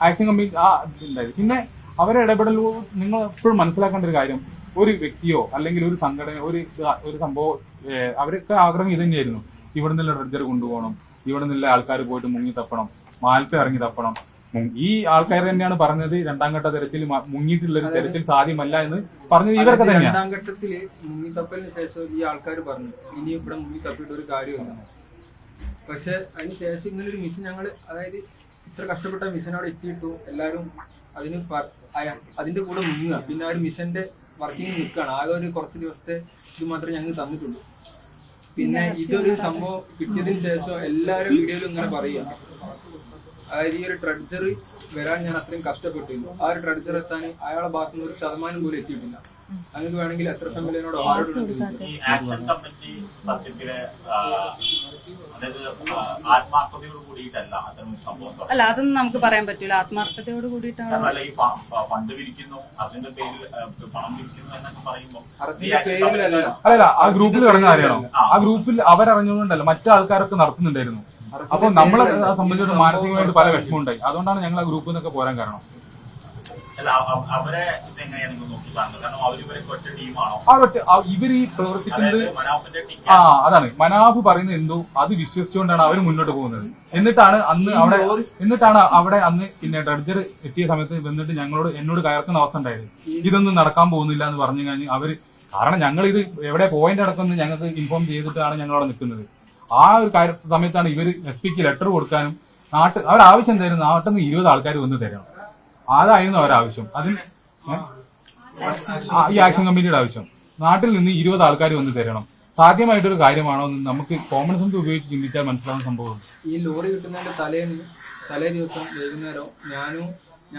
ആക്ഷൻ കമ്മിറ്റി ആ ഉണ്ടായത്. പിന്നെ അവരെ ഇടപെടലോ നിങ്ങൾ എപ്പോഴും മനസ്സിലാക്കേണ്ട ഒരു കാര്യം, ഒരു വ്യക്തിയോ അല്ലെങ്കിൽ ഒരു സംഘടന ഒരു സംഭവം അവരൊക്കെ ആഗ്രഹം ഇത് തന്നെയായിരുന്നു. ഇവിടെ നിന്നുള്ള ഡ്രഡ്ജർ കൊണ്ടുപോകണം, ഇവിടെ നിന്നുള്ള ആൾക്കാർ പോയിട്ട് മുങ്ങി തപ്പണം, മാലത്ത് ഇറങ്ങി തപ്പണം. ഈ ആൾക്കാർ തന്നെയാണ് പറഞ്ഞത് രണ്ടാം ഘട്ട തെരച്ചിൽ മുങ്ങിയിട്ടുള്ള ഒരു തെരച്ചിൽ സാധ്യമല്ല എന്ന് പറഞ്ഞത് ഇവരൊക്കെ തന്നെയാണ്. രണ്ടാം ഘട്ടത്തില് മുങ്ങിത്തപ്പലിന് ശേഷം ഈ ആൾക്കാർ പറഞ്ഞു ഇനി ഇവിടെ മുങ്ങിത്തപ്പിയിട്ട് ഒരു കാര്യമില്ല. പക്ഷെ അതിന് ശേഷം ഇങ്ങനെ ഒരു മിഷൻ ഞങ്ങൾ അതായത് ഇത്ര കഷ്ടപ്പെട്ട മിഷൻ അവിടെ എത്തിയിട്ടു എല്ലാവരും അതിന് അതിന്റെ കൂടെ മുങ്ങുക. പിന്നെ ആ ഒരു മിഷന്റെ വർക്കിംഗ് നിൽക്കുകയാണ്. ആകെ ഒരു കുറച്ച് ദിവസത്തെ ഇത് മാത്രമേ ഞങ്ങൾ തന്നിട്ടുള്ളൂ. പിന്നെ ഇതൊരു സംഭവം കിട്ടിയതിന് ശേഷം എല്ലാവരും വീഡിയോയിലും ഇങ്ങനെ പറയുക, അതായത് ഈ ഒരു ട്രഡ്ജർ വരാൻ ഞാൻ അത്രയും കഷ്ടപ്പെട്ടിരുന്നു, ആ ഒരു ട്രഡ്ജർ എത്താൻ അയാളെ ഭാഗത്തുനിന്ന് 1% പോലും എത്തിയിട്ടില്ല. അങ്ങനെ വേണമെങ്കിൽ SRFMLനോട് ഈ ആക്ഷൻ കമ്മിറ്റി സത്യത്തില് അതായത് ആത്മാർത്ഥതയോട് കൂടിയിട്ടല്ല അത്തരം സംഭവം. അല്ല, അതൊന്നും നമുക്ക് പറയാൻ പറ്റൂല. ആത്മാർത്ഥതയോട് കൂടിയിട്ടാണ് ഈ ഫണ്ട് പിരിക്കുന്നു, അതിന്റെ പേരിൽ പണം പിരിക്കുന്നു എന്നൊക്കെ പറയുമ്പോൾ അല്ലല്ല, ആ ഗ്രൂപ്പിൽ കിടന്ന കാര്യമാണോ? ആ ഗ്രൂപ്പിൽ അവരറിഞ്ഞുകൊണ്ടല്ല മറ്റു ആൾക്കാരൊക്കെ നടത്തുന്നുണ്ടായിരുന്നു. അപ്പൊ നമ്മളെ സംബന്ധിച്ചിട്ട് മാനസികമായിട്ട് പല വിഷമമുണ്ടായി. അതുകൊണ്ടാണ് ഞങ്ങൾ ആ ഗ്രൂപ്പിൽ നിന്നൊക്കെ പോരാൻ കാരണം. അവരെ ഇതെങ്ങനെയാണ് നിങ്ങൾ നോക്കി കാണുന്നത്? കാരണം അവരിവരൊക്കെ ഒറ്റ ടീമാണോ? ഇവർ ഈ പ്രവർത്തിക്കുന്നത് മനാഫിന്റെ അതാണ് മനാഫ് പറയുന്നത് എന്തോ അത് വിശ്വസിച്ചുകൊണ്ടാണ് അവർ മുന്നോട്ട് പോകുന്നത്. എന്നിട്ടാണ് അവിടെ അന്ന് പിന്നെ ഡ്രഡ്ജർ എത്തിയ സമയത്ത് വന്നിട്ട് എന്നോട് കയർക്കുന്ന അവസ്ഥ ഉണ്ടായത്. ഇതൊന്നും നടക്കാൻ പോകുന്നില്ല എന്ന് പറഞ്ഞു കഴിഞ്ഞ് അവര്, കാരണം ഞങ്ങൾ ഇത് എവിടെ പോയിന്റ് അടക്കം ഞങ്ങൾക്ക് ഇൻഫോം ചെയ്തിട്ടാണ് ഞങ്ങൾ അവിടെ നിൽക്കുന്നത്. ആ ഒരു സമയത്താണ് ഇവര് SP-ക്ക് ലെറ്റർ കൊടുക്കാനും അവരാവശ്യം എന്തായിരുന്നു, നാട്ടിൽ നിന്ന് 20 ആൾക്കാർ വന്ന് തരണം. അതായിരുന്നു അവരാവശ്യം. അതിന് ഈ ആക്ഷൻ കമ്മിറ്റിയുടെ ആവശ്യം നാട്ടിൽ നിന്ന് 20 ആൾക്കാർ വന്ന് തരണം. സാധ്യമായിട്ടൊരു കാര്യമാണോ എന്ന് നമുക്ക് കോമൺ സെൻസ് ഉപയോഗിച്ച് ചിന്തിച്ചാൽ മനസ്സിലാവുന്ന സംഭവം. ഈ ലോറി കിട്ടുന്നതിന്റെ തലേ ദിവസം വൈകുന്നേരം ഞാൻ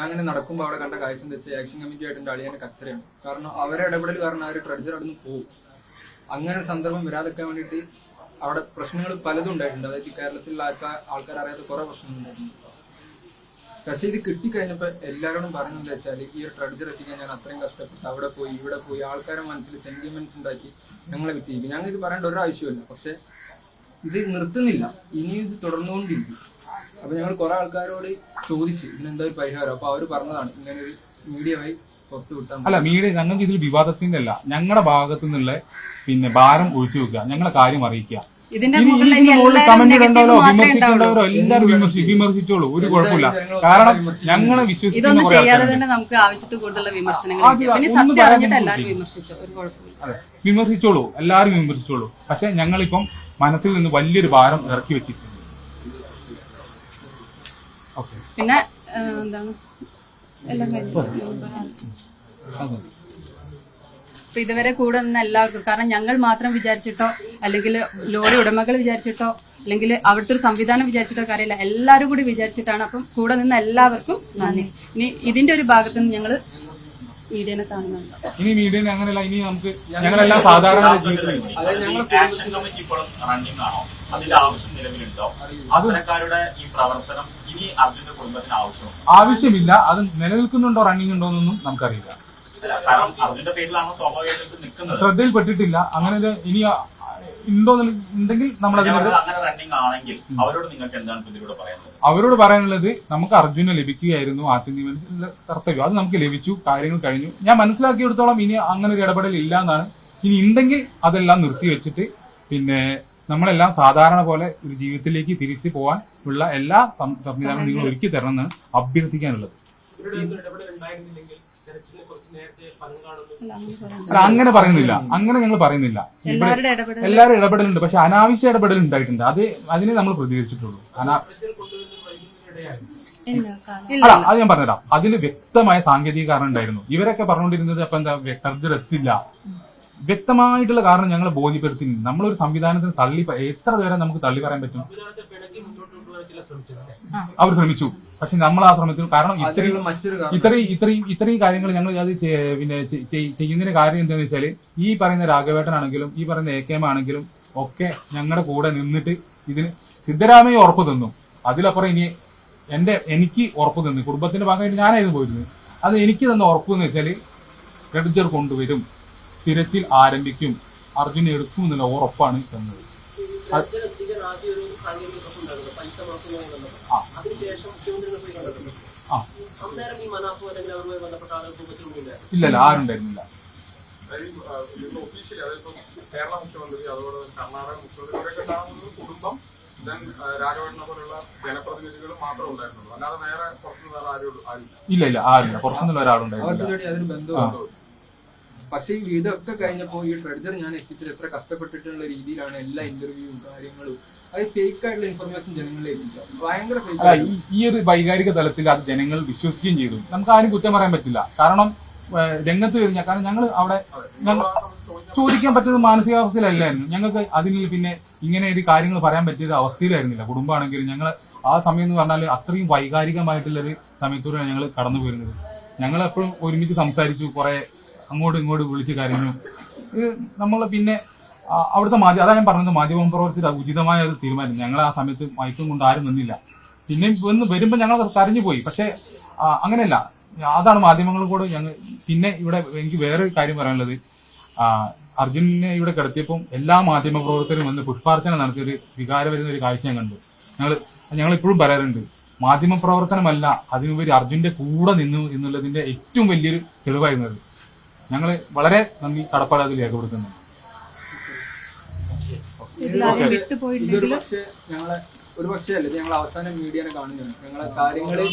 അങ്ങനെ നടക്കുമ്പോൾ അവിടെ കണ്ട കാഴ്ച എന്ന് വെച്ചാൽ ആക്ഷൻ കമ്മിറ്റി ആയിട്ട് അളിയന്റെ കച്ചറയാണ്. കാരണം അവരെ ഇടപെടൽ കാരണം ആ ഒരു ട്രഡ്ജർ അവിടെ നിന്ന് പോകും. അങ്ങനെ ഒരു സന്ദർഭം വരാതെക്കാൻ വേണ്ടിയിട്ട് അവിടെ പ്രശ്നങ്ങൾ പലതും ഉണ്ടായിട്ടുണ്ട്. അതായത് കേരളത്തിലുള്ള ആൾക്കാർ അറിയാത്ത കുറെ പ്രശ്നങ്ങൾ ഉണ്ടായിട്ടുണ്ട്. പക്ഷെ ഇത് കിട്ടിക്കഴിഞ്ഞപ്പോ എല്ലാവരോടും പറയുന്നത് വെച്ചാൽ ഈ ഒരു ട്രഡ്ജർ എത്തിക്കാൻ ഞാൻ അത്രയും കഷ്ടപ്പെട്ട് അവിടെ പോയി ഇവിടെ പോയി ആൾക്കാരെ മനസ്സിൽ സെന്റിമെന്റ്സ് ഉണ്ടാക്കി ഞങ്ങളെ വിറ്റിരിക്കും. ഞങ്ങൾ ഇത് പറയേണ്ട ഒരു ആവശ്യമില്ല. പക്ഷെ ഇത് നിർത്തുന്നില്ല, ഇനിയും ഇത് തുടർന്നുകൊണ്ടിരിക്കും. അപ്പൊ ഞങ്ങൾ കുറെ ആൾക്കാരോട് ചോദിച്ചു ഇതിനെന്താ ഒരു പരിഹാരം. അപ്പൊ അവര് പറഞ്ഞതാണ് ഇങ്ങനെ ഒരു മീഡിയ വഴി പുറത്തു വിട്ടാൽ. അല്ല, മീഡിയ ഞങ്ങൾക്ക് ഇതിൽ വിവാദത്തിന്റെ അല്ല, ഞങ്ങളുടെ ഭാഗത്തു നിന്നുള്ള പിന്നെ ഭാരം ഒഴിച്ചു വെക്കുക, ഞങ്ങളെ കാര്യം അറിയിക്കുക. ഇതിന്റെ കമന്റ് ഇടണ്ടവരോ വിമർശിക്കേണ്ടവരോ എല്ലാവരും വിമർശിച്ചോളൂ, ഒരു കുഴപ്പമില്ല. കാരണം ഞങ്ങളെ ഇതൊന്നും ചെയ്യാതെ തന്നെ നമുക്ക് ആവശ്യത്തിൽ കൂടുതലുള്ള വിമർശനങ്ങൾ പിന്നെ സത്യം അറിഞ്ഞിട്ട് എല്ലാവരും വിമർശിച്ചു, ഒരു കുഴപ്പമില്ല. അതെ, വിമർശിച്ചോളൂ, എല്ലാവരും വിമർശിച്ചോളൂ. പക്ഷെ ഞങ്ങളിപ്പം മനസ്സിൽ നിന്ന് വലിയൊരു ഭാരം ഇറക്കി വെച്ചിട്ടുണ്ട്. പിന്നെ എന്താണ് എല്ലാം കഴിഞ്ഞു. അപ്പൊ ഇതുവരെ കൂടെ നിന്ന് എല്ലാവർക്കും, കാരണം ഞങ്ങൾ മാത്രം വിചാരിച്ചിട്ടോ അല്ലെങ്കിൽ ലോറി ഉടമകൾ വിചാരിച്ചിട്ടോ അല്ലെങ്കിൽ അവിടുത്തെ ഒരു സംവിധാനം വിചാരിച്ചിട്ടോ കാര്യമില്ല, എല്ലാവരും കൂടി വിചാരിച്ചിട്ടാണ്. അപ്പം കൂടെ നിന്ന് എല്ലാവർക്കും നന്ദി. ഇനി ഇതിന്റെ ഒരു ഭാഗത്ത് നിന്ന് ഞങ്ങള് മീഡിയനെ കാണുന്നുണ്ട്. ഇനി മീഡിയനെ അങ്ങനെയല്ല, ഇനി നമുക്ക് ഞങ്ങളെല്ലാം സാധാരണ ആക്ഷൻ കമ്മിറ്റി ഇപ്പോഴും റണ്ണിംഗ് ആണോ? അതിന്റെ ആവശ്യം നിലവിലുണ്ടോ? അത്തരക്കാരുടെ ഈ പ്രവർത്തനം ഇനി അർജുന്റെ കുടുംബത്തിന് ആവശ്യമില്ല. അത് നിലനിൽക്കുന്നുണ്ടോ റണ്ണിംഗ് ഉണ്ടോ എന്നൊന്നും നമുക്കറിയില്ല. കാരണം അർജുന്റെ പേരിലാണോ സ്വാഭാവികമായിട്ട് നിൽക്കുന്നത്? ശ്രദ്ധയിൽപ്പെട്ടിട്ടില്ല. അങ്ങനെ ഇനി ഉണ്ടോ ഉണ്ടെങ്കിൽ നമ്മൾ അങ്ങനെ റണ്ണിംഗ് ആണെങ്കിൽ അവരോട് നിങ്ങൾക്ക് എന്താണ് ഇതിലൂടെ പറയുന്നത്? അവരോട് പറയാനുള്ളത്, നമുക്ക് അർജുനെ ലഭിക്കുകയായിരുന്നു ആത്യന്തിക കർത്തവ്യം, അത് നമുക്ക് ലഭിച്ചു, കാര്യങ്ങൾ കഴിഞ്ഞു. ഞാൻ മനസ്സിലാക്കിയെടുത്തോളം ഇനി അങ്ങനെ ഒരു ഇടപെടൽ ഇല്ല എന്നാണ്. ഇനി ഉണ്ടെങ്കിൽ അതെല്ലാം നിർത്തിവെച്ചിട്ട് പിന്നെ നമ്മളെല്ലാം സാധാരണ പോലെ ഒരു ജീവിതത്തിലേക്ക് തിരിച്ചു പോകാൻ ഉള്ള എല്ലാ സംവിധാനവും നിങ്ങൾ ഒരുക്കി തരണമെന്നാണ് അഭ്യർത്ഥിക്കാനുള്ളത്. അങ്ങനെ പറയുന്നില്ല, അങ്ങനെ ഞങ്ങൾ പറയുന്നില്ല. എല്ലാവരും ഇടപെടലുണ്ട്, പക്ഷെ അനാവശ്യ ഇടപെടൽ ഉണ്ടായിട്ടുണ്ട്. അതിനെ നമ്മൾ പ്രതികരിച്ചിട്ടുള്ളൂ. അല്ല അത് ഞാൻ പറഞ്ഞുതരാം. അതിൽ വ്യക്തമായ സാങ്കേതിക കാരണം ഉണ്ടായിരുന്നു. ഇവരൊക്കെ പറഞ്ഞുകൊണ്ടിരുന്നത് അപ്പൊ എന്താ ടെർജർ എത്തില്ല, വ്യക്തമായിട്ടുള്ള കാരണം ഞങ്ങൾ ബോധ്യപ്പെടുത്തി. നമ്മളൊരു സംവിധാനത്തിന് എത്ര പേരെ നമുക്ക് തള്ളി പറയാൻ പറ്റും? അവർ ശ്രമിച്ചു, പക്ഷെ നമ്മൾ ആ ശ്രമത്തിൽ കാരണം ഇത്രയും കാര്യങ്ങൾ ഞങ്ങൾ അത് പിന്നെ ചെയ്യുന്നതിന് കാര്യം എന്താണെന്ന് വെച്ചാല് ഈ പറയുന്ന രാഘവേട്ടനാണെങ്കിലും ഈ പറയുന്ന AKM ആണെങ്കിലും ഒക്കെ ഞങ്ങളുടെ കൂടെ നിന്നിട്ട് ഇതിന് സിദ്ധരാമയ്യ ഉറപ്പ് തന്നു. അതിലപ്പുറം ഇനി എനിക്ക് ഉറപ്പ് തന്നു, കുടുംബത്തിന്റെ ഭാഗമായിട്ട് ഞാനായിരുന്നു പോയിരുന്നത്. അത് എനിക്ക് തന്ന ഉറപ്പ് എന്ന് വെച്ചാല് ക്രെഡിറ്റർ കൊണ്ടുവരും, തിരച്ചിൽ ആരംഭിക്കും, അർജുനെ എടുക്കും എന്നുള്ള ഉറപ്പാണ് തന്നത്. ഇല്ലല്ല, ആരുണ്ടായിരുന്നില്ല. കേരള മുഖ്യമന്ത്രി അതുപോലെ കർണാടക മുഖ്യമന്ത്രി കുടുംബം രാഘവേട്ടനെ പോലുള്ള ജനപ്രതിനിധികളും മാത്രമേ ഉണ്ടായിരുന്നുള്ളൂ, അല്ലാതെ വേറെ പുറത്തുനിന്ന് വേറെ ആരും ഇല്ല ആരില്ല, പുറത്തുനിന്നുള്ള ഒരാളുണ്ടായിരുന്നില്ല. അതിന് ബന്ധമുണ്ടോ? പക്ഷെ ഈ ഇതൊക്കെ കഴിഞ്ഞപ്പോ ഈ ട്രെഡ്ജർ ഞാൻ എത്തിച്ചത് എത്ര കഷ്ടപ്പെട്ടിട്ടുള്ള രീതിയിലാണ് എല്ലാ ഇന്റർവ്യൂവും കാര്യങ്ങളും. അത് ഫേക്ക് ആയിട്ടുള്ള ഇൻഫർമേഷൻ ജനങ്ങളെ എത്തിക്കാം, ഭയങ്കര ഫേക്ക്. ഈ ഒരു വൈകാരിക തലത്തിൽ അത് ജനങ്ങൾ വിശ്വസിക്കുകയും ചെയ്തു. നമുക്ക് ആരും കുറ്റം പറയാൻ പറ്റില്ല. കാരണം രംഗത്ത് കഴിഞ്ഞാൽ കാരണം ഞങ്ങൾ അവിടെ ചോദിക്കാൻ പറ്റുന്ന മാനസികാവസ്ഥയിലല്ലായിരുന്നു. ഞങ്ങൾക്ക് അതിൽ പിന്നെ ഇങ്ങനെ ഒരു കാര്യങ്ങൾ പറയാൻ പറ്റിയ അവസ്ഥയിലായിരുന്നില്ല. കുടുംബമാണെങ്കിലും ഞങ്ങൾ ആ സമയം എന്ന് പറഞ്ഞാൽ അത്രയും വൈകാരികമായിട്ടുള്ളൊരു സമയത്തൂടെയാണ് ഞങ്ങൾ കടന്നു പോയിരുന്നത്. ഞങ്ങൾ എപ്പോഴും ഒരുമിച്ച് സംസാരിച്ചു, കുറെ അങ്ങോട്ടും ഇങ്ങോട്ടും വിളിച്ച് കാര്യങ്ങളും നമ്മൾ പിന്നെ അവിടുത്തെ അതാ ഞാൻ പറഞ്ഞത്, മാധ്യമപ്രവർത്തകർ ഉചിതമായ ഒരു തീരുമാനം. ഞങ്ങൾ ആ സമയത്ത് മയക്കം കൊണ്ട് ആരും നിന്നില്ല. പിന്നെ വരുമ്പോൾ ഞങ്ങൾ കരഞ്ഞു പോയി. പക്ഷെ അങ്ങനെയല്ല, അതാണ് മാധ്യമങ്ങൾ കൂടെ ഞങ്ങൾ. പിന്നെ ഇവിടെ എനിക്ക് വേറൊരു കാര്യം പറയാനുള്ളത്, അർജുനെ ഇവിടെ കിടത്തിയപ്പം എല്ലാ മാധ്യമപ്രവർത്തകരും വന്ന് പുഷ്പാർച്ചന നടത്തിയൊരു വികാരം വരുന്ന ഒരു കാഴ്ച ഞാൻ കണ്ടു. ഞങ്ങൾ ഇപ്പോഴും പറയാറുണ്ട്, മാധ്യമപ്രവർത്തനമല്ല അതിനുപരി അർജുന്റെ കൂടെ നിന്നു എന്നുള്ളതിന്റെ ഏറ്റവും വലിയൊരു തെളിവായിരുന്നത്. ഞങ്ങൾ വളരെ നന്ദി കടപ്പാട് അതിൽ രേഖപ്പെടുത്തുന്നു. ഇതൊരു പക്ഷേ ഒരു പക്ഷേ അല്ല, ഞങ്ങൾ അവസാനം മീഡിയനെ കാണുന്നതാണ്. ഞങ്ങളെ കാര്യങ്ങള്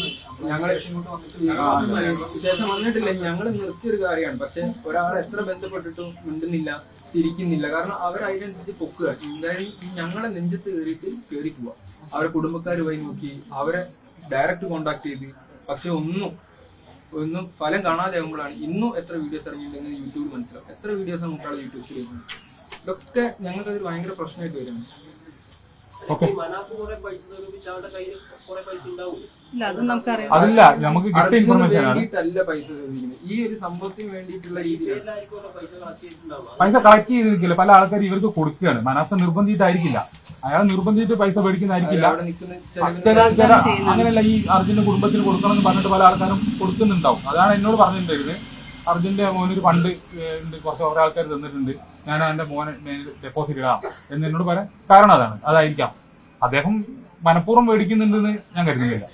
ശേഷം വന്നിട്ടില്ല. ഞങ്ങൾ നിർത്തിയൊരു കാര്യമാണ്. പക്ഷെ ഒരാളെ എത്ര ബന്ധപ്പെട്ടിട്ടും മിണ്ടുന്നില്ല, തിരിക്കുന്നില്ല. കാരണം അവരതിനനുസരിച്ച് പൊക്കുക. എന്തായാലും ഞങ്ങളെ നെഞ്ചത്ത് കയറി പോവുക. അവരെ കുടുംബക്കാർ പോയി നോക്കി, അവരെ ഡയറക്റ്റ് കോണ്ടാക്ട് ചെയ്ത്, പക്ഷെ ഒന്നും ഫലം കാണാതെ ആകുമ്പോഴാണ് ഇന്നും എത്ര വീഡിയോസ് ഇറങ്ങിയിട്ടുണ്ടെന്ന് യൂട്യൂബിൽ മനസ്സിലാവും. എത്ര വീഡിയോസ് നമുക്കാണ് യൂട്യൂബ് ചെയ്യുന്നത്. ഇതൊക്കെ ഞങ്ങൾക്കതൊരു ഭയങ്കര പ്രശ്നമായിട്ട് വരുന്നത്. അതല്ല, നമുക്ക് കിട്ടിയ ഇൻഫർമേഷൻ ആണ്. പൈസ ഈ ഒരു സംഭവത്തിന് വേണ്ടിയിട്ടുള്ള രീതിയിൽ പൈസ കളക്ട് ചെയ്തിരിക്കില്ല. പല ആൾക്കാർ ഇവർക്ക് കൊടുക്കുകയാണ്. മനാഫ് നിർബന്ധിച്ചിട്ടായിരിക്കില്ല, അയാൾ നിർബന്ധിച്ചിട്ട് പൈസ മേടിക്കുന്നതായിരിക്കില്ല. അങ്ങനെയല്ല, ഈ അർജുന്റെ കുടുംബത്തിന് കൊടുക്കണം എന്ന് പറഞ്ഞിട്ട് പല ആൾക്കാരും കൊടുക്കുന്നുണ്ടാവും. അതാണ് എന്നോട് പറഞ്ഞിട്ടുണ്ടായിരുന്നത്. അർജുന്റെ മോനൊരു ഫണ്ട് കുറച്ച് ഓരോ ആൾക്കാർ തന്നിട്ടുണ്ട്, ഞാൻ എന്റെ മോനെ ഡെപ്പോസിറ്റ് ഇടാം എന്ന് എന്നോട് പറയാൻ കാരണം അതായിരിക്കാം. അദ്ദേഹം മനഃപൂർവ്വം മേടിക്കുന്നുണ്ടെന്ന് ഞാൻ കരുതുന്നില്ല.